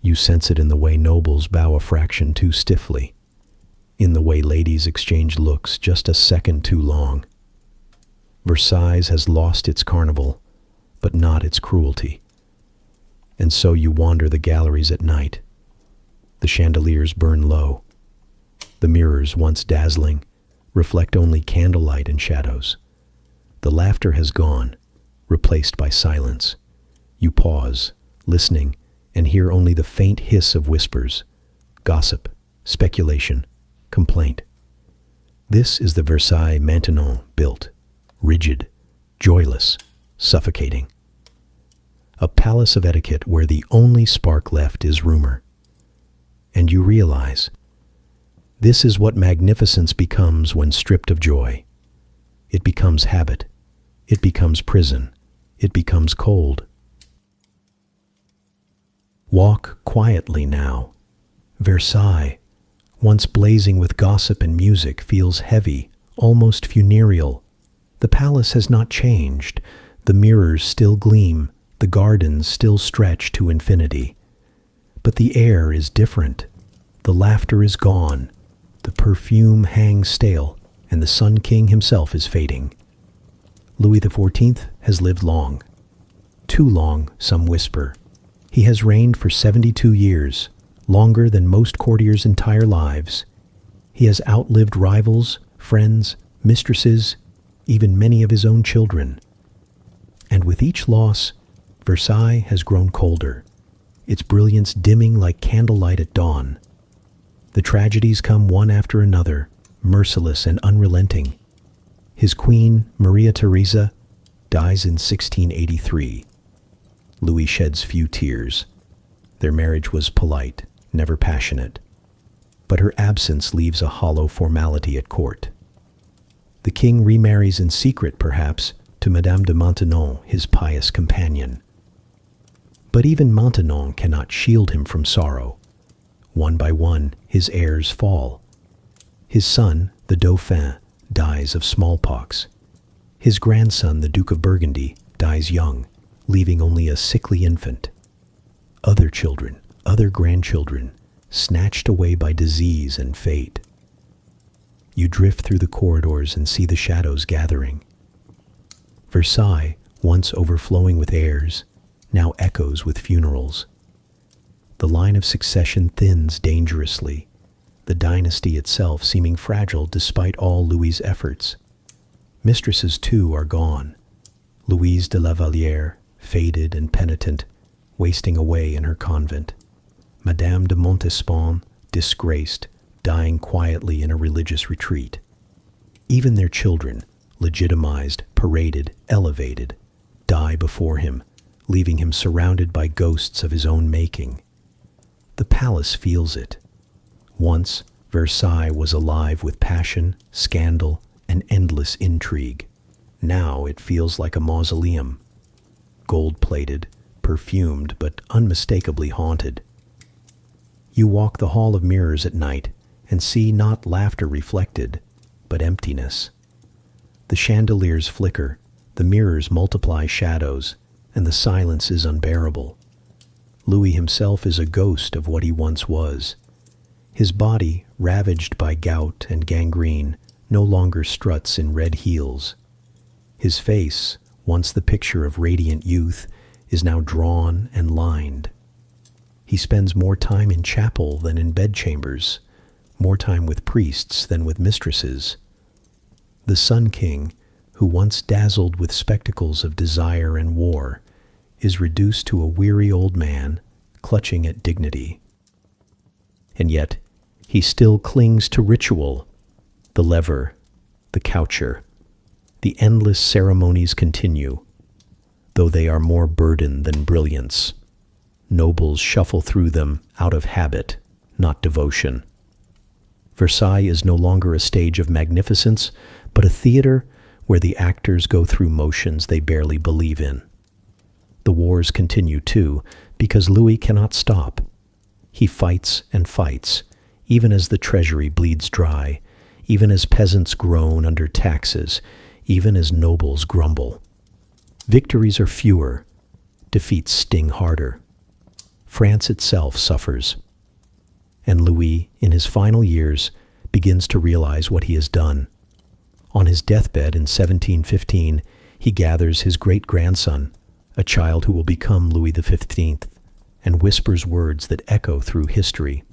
You sense it in the way nobles bow a fraction too stiffly, in the way ladies exchange looks just a second too long. Versailles has lost its carnival, but not its cruelty. And so you wander the galleries at night. The chandeliers burn low. The mirrors, once dazzling, reflect only candlelight and shadows. The laughter has gone, replaced by silence. You pause, listening, and hear only the faint hiss of whispers, gossip, speculation, complaint. This is the Versailles Maintenon built, rigid, joyless, suffocating. A palace of etiquette where the only spark left is rumor. And you realize, this is what magnificence becomes when stripped of joy. It becomes habit. It becomes prison. It becomes cold. Walk quietly now. Versailles, once blazing with gossip and music, feels heavy, almost funereal. The palace has not changed. The mirrors still gleam. The gardens still stretch to infinity. But the air is different. The laughter is gone. The perfume hangs stale, and the Sun King himself is fading. Louis XIV has lived long. Too long, some whisper. He has reigned for 72 years, longer than most courtiers' entire lives. He has outlived rivals, friends, mistresses, even many of his own children. And with each loss, Versailles has grown colder, its brilliance dimming like candlelight at dawn. The tragedies come one after another, merciless and unrelenting. His queen, Maria Theresa, dies in 1683. Louis sheds few tears. Their marriage was polite, never passionate. But her absence leaves a hollow formality at court. The king remarries in secret, perhaps, to Madame de Maintenon, his pious companion. But even Maintenon cannot shield him from sorrow. One by one, his heirs fall. His son, the Dauphin, dies of smallpox. His grandson, the Duke of Burgundy, dies young, leaving only a sickly infant. Other children, other grandchildren, snatched away by disease and fate. You drift through the corridors and see the shadows gathering. Versailles, once overflowing with heirs, now echoes with funerals. The line of succession thins dangerously, the dynasty itself seeming fragile despite all Louis's efforts. Mistresses, too, are gone. Louise de la Vallière, faded and penitent, wasting away in her convent. Madame de Montespan, disgraced, dying quietly in a religious retreat. Even their children, legitimized, paraded, elevated, die before him, leaving him surrounded by ghosts of his own making. The palace feels it. Once, Versailles was alive with passion, scandal, and endless intrigue. Now it feels like a mausoleum, gold-plated, perfumed, but unmistakably haunted. You walk the hall of mirrors at night and see not laughter reflected, but emptiness. The chandeliers flicker, the mirrors multiply shadows, and the silence is unbearable. Louis himself is a ghost of what he once was. His body, ravaged by gout and gangrene, no longer struts in red heels. His face, once the picture of radiant youth, is now drawn and lined. He spends more time in chapel than in bedchambers, more time with priests than with mistresses. The Sun King, who once dazzled with spectacles of desire and war, is reduced to a weary old man clutching at dignity. And yet, he still clings to ritual, the lever, the coucher. The endless ceremonies continue, though they are more burden than brilliance. Nobles shuffle through them out of habit, not devotion. Versailles is no longer a stage of magnificence, but a theater where the actors go through motions they barely believe in. The wars continue too, because Louis cannot stop. He fights and fights, even as the treasury bleeds dry, even as peasants groan under taxes, even as nobles grumble. Victories are fewer, defeats sting harder. France itself suffers. And Louis, in his final years, begins to realize what he has done. On his deathbed in 1715, he gathers his great-grandson, a child who will become Louis XV, and whispers words that echo through history.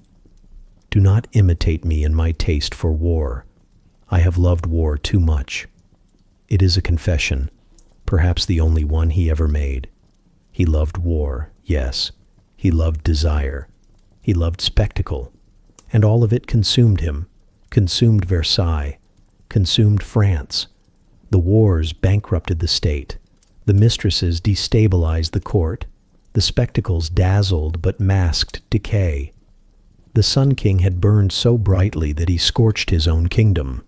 Do not imitate me in my taste for war. I have loved war too much. It is a confession, perhaps the only one he ever made. He loved war, yes. He loved desire. He loved spectacle. And all of it consumed him, consumed Versailles, consumed France. The wars bankrupted the state. The mistresses destabilized the court. The spectacles dazzled but masked decay. The Sun King had burned so brightly that he scorched his own kingdom.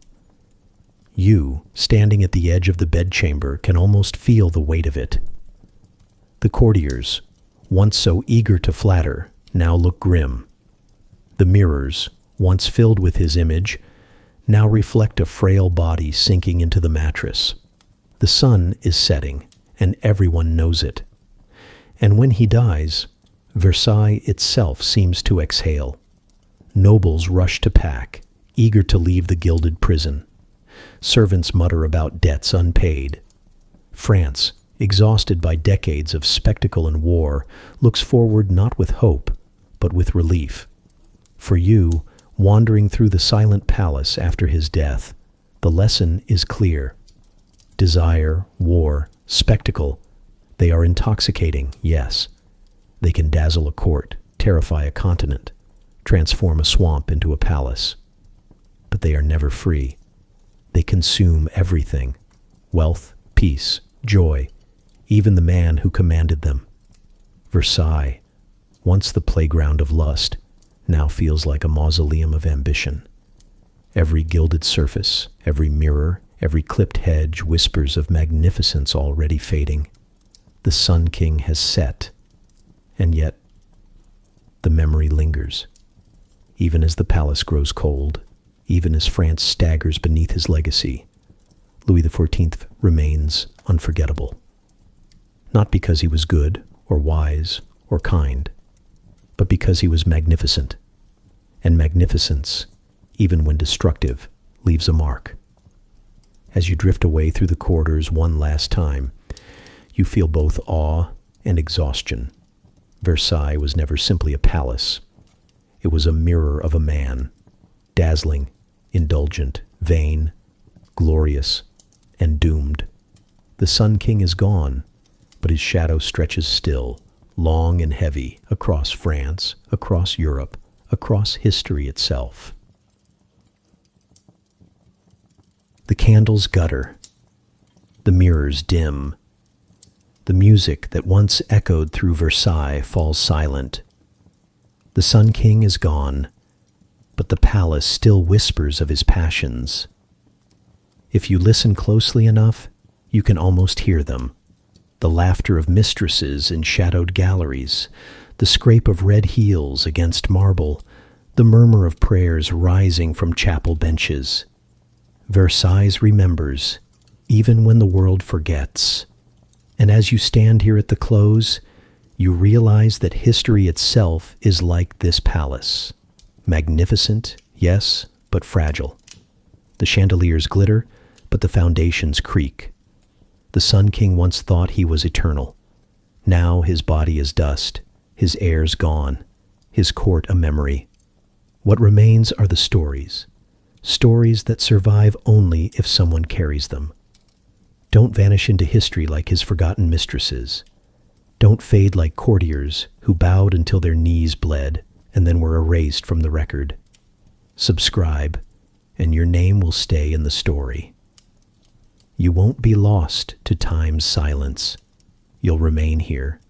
You, standing at the edge of the bedchamber, can almost feel the weight of it. The courtiers, once so eager to flatter, now look grim. The mirrors, once filled with his image, now reflect a frail body sinking into the mattress. The sun is setting, and everyone knows it. And when he dies, Versailles itself seems to exhale. Nobles rush to pack, eager to leave the gilded prison. Servants mutter about debts unpaid. France, exhausted by decades of spectacle and war, looks forward not with hope, but with relief. For you, wandering through the silent palace after his death, the lesson is clear. Desire, war, spectacle, they are intoxicating, yes. They can dazzle a court, terrify a continent, transform a swamp into a palace. But they are never free. They consume everything: wealth, peace, joy, even the man who commanded them. Versailles, once the playground of lust, now feels like a mausoleum of ambition. Every gilded surface, every mirror, every clipped hedge whispers of magnificence already fading. The Sun King has set, and yet the memory lingers. Even as the palace grows cold, even as France staggers beneath his legacy, Louis XIV remains unforgettable. Not because he was good, or wise, or kind, but because he was magnificent. And magnificence, even when destructive, leaves a mark. As you drift away through the corridors one last time, you feel both awe and exhaustion. Versailles was never simply a palace. It was a mirror of a man, dazzling, indulgent, vain, glorious, and doomed. The Sun King is gone, but his shadow stretches still, long and heavy, across France, across Europe, across history itself. The candles gutter. The mirrors dim. The music that once echoed through Versailles falls silent. The Sun King is gone, but the palace still whispers of his passions. If you listen closely enough, you can almost hear them. The laughter of mistresses in shadowed galleries, the scrape of red heels against marble, the murmur of prayers rising from chapel benches. Versailles remembers, even when the world forgets. And as you stand here at the close, you realize that history itself is like this palace. Magnificent, yes, but fragile. The chandeliers glitter, but the foundations creak. The Sun King once thought he was eternal. Now his body is dust, his heirs gone, his court a memory. What remains are the stories, stories that survive only if someone carries them. Don't vanish into history like his forgotten mistresses. Don't fade like courtiers who bowed until their knees bled and then were erased from the record. Subscribe, and your name will stay in the story. You won't be lost to time's silence. You'll remain here,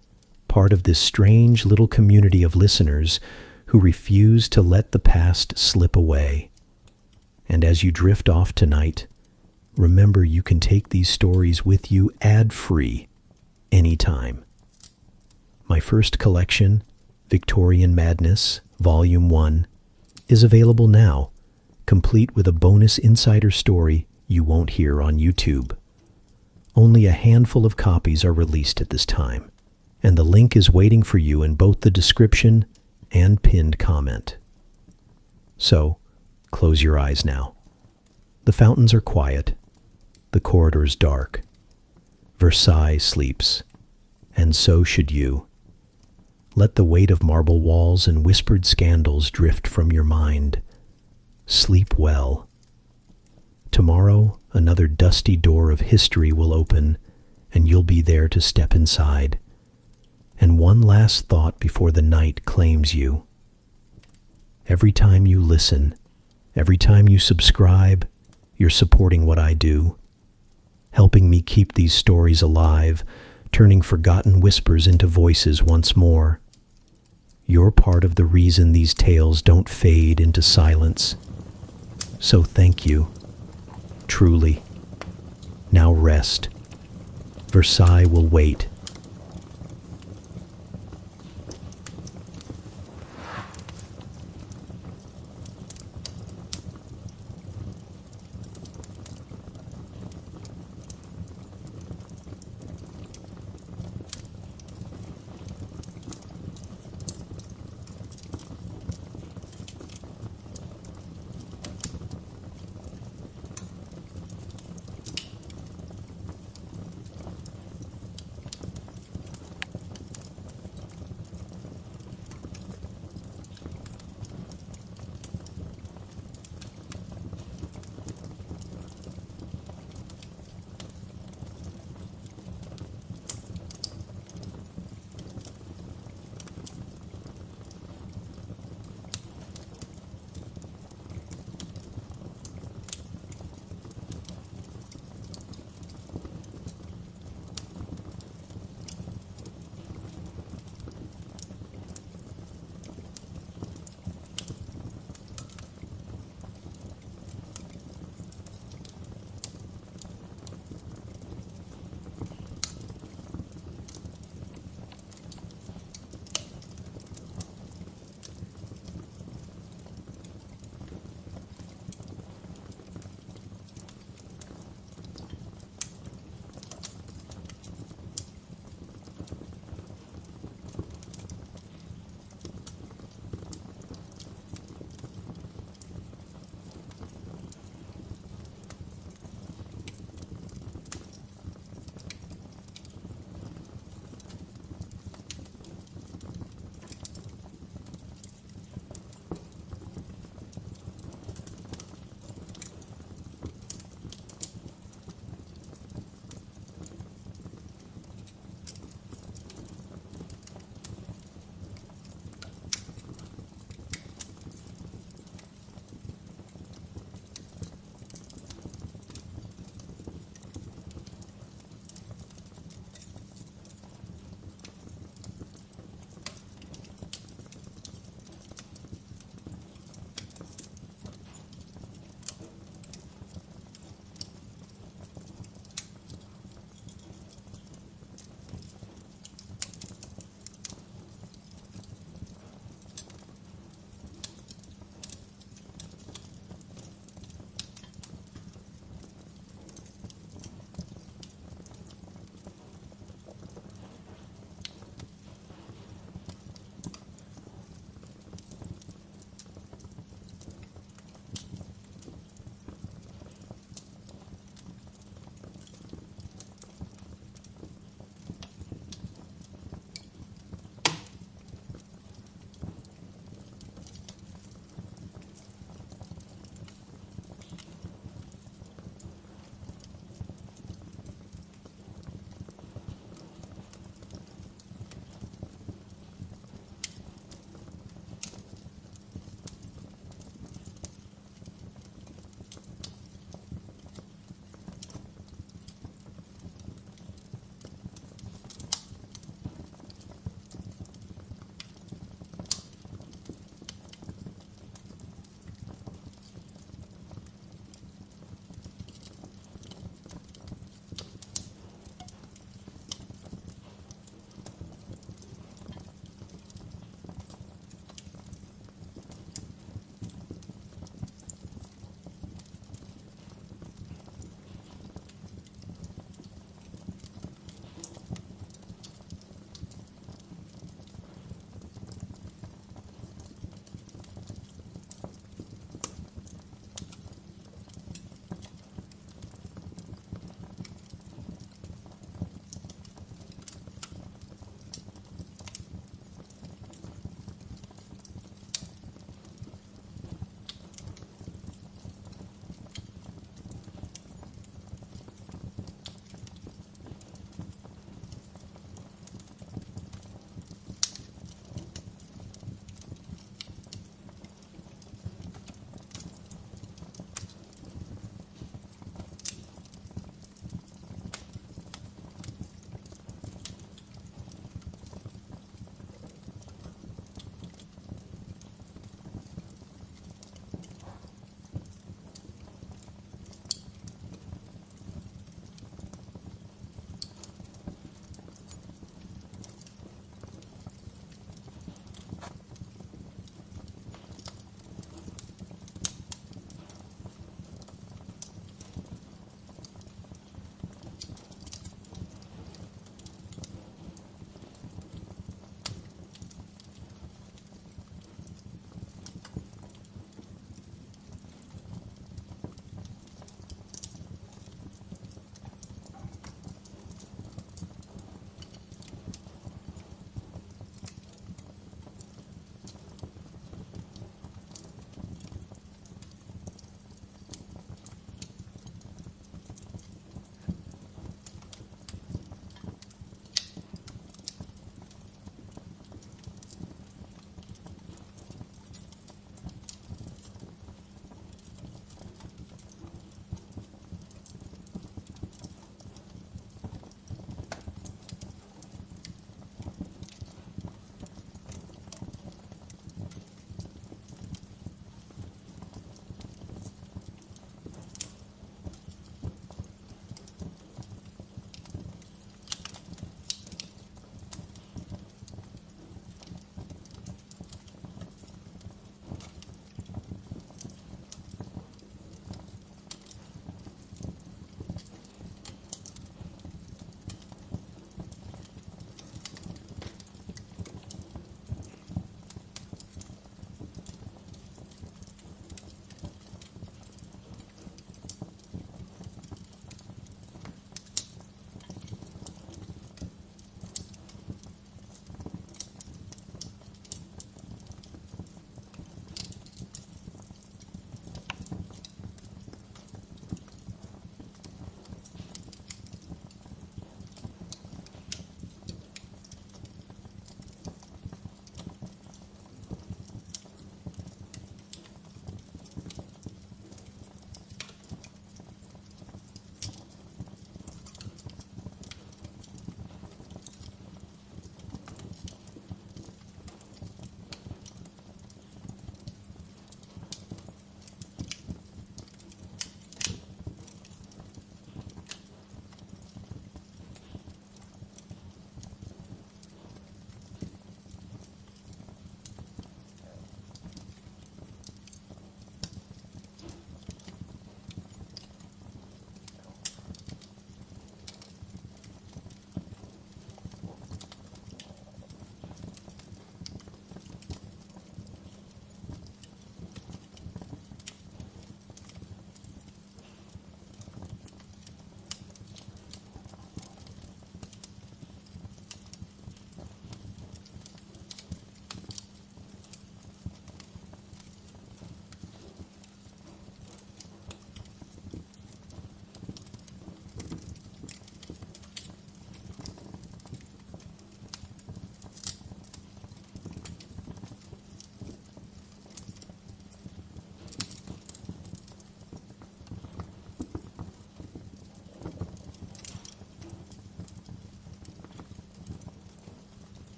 part of this strange little community of listeners who refuse to let the past slip away. And as you drift off tonight, remember you can take these stories with you ad-free anytime. My first collection, Victorian Madness, Volume 1, is available now, complete with a bonus insider story you won't hear on YouTube. Only a handful of copies are released at this time, and the link is waiting for you in both the description and pinned comment. So, close your eyes now. The fountains are quiet, the corridors dark. Versailles sleeps, and so should you. Let the weight of marble walls and whispered scandals drift from your mind. Sleep well. Tomorrow, another dusty door of history will open, and you'll be there to step inside. And one last thought before the night claims you. Every time you listen, every time you subscribe, you're supporting what I do, helping me keep these stories alive, turning forgotten whispers into voices once more. You're part of the reason these tales don't fade into silence. So thank you. Truly. Now rest. Versailles will wait.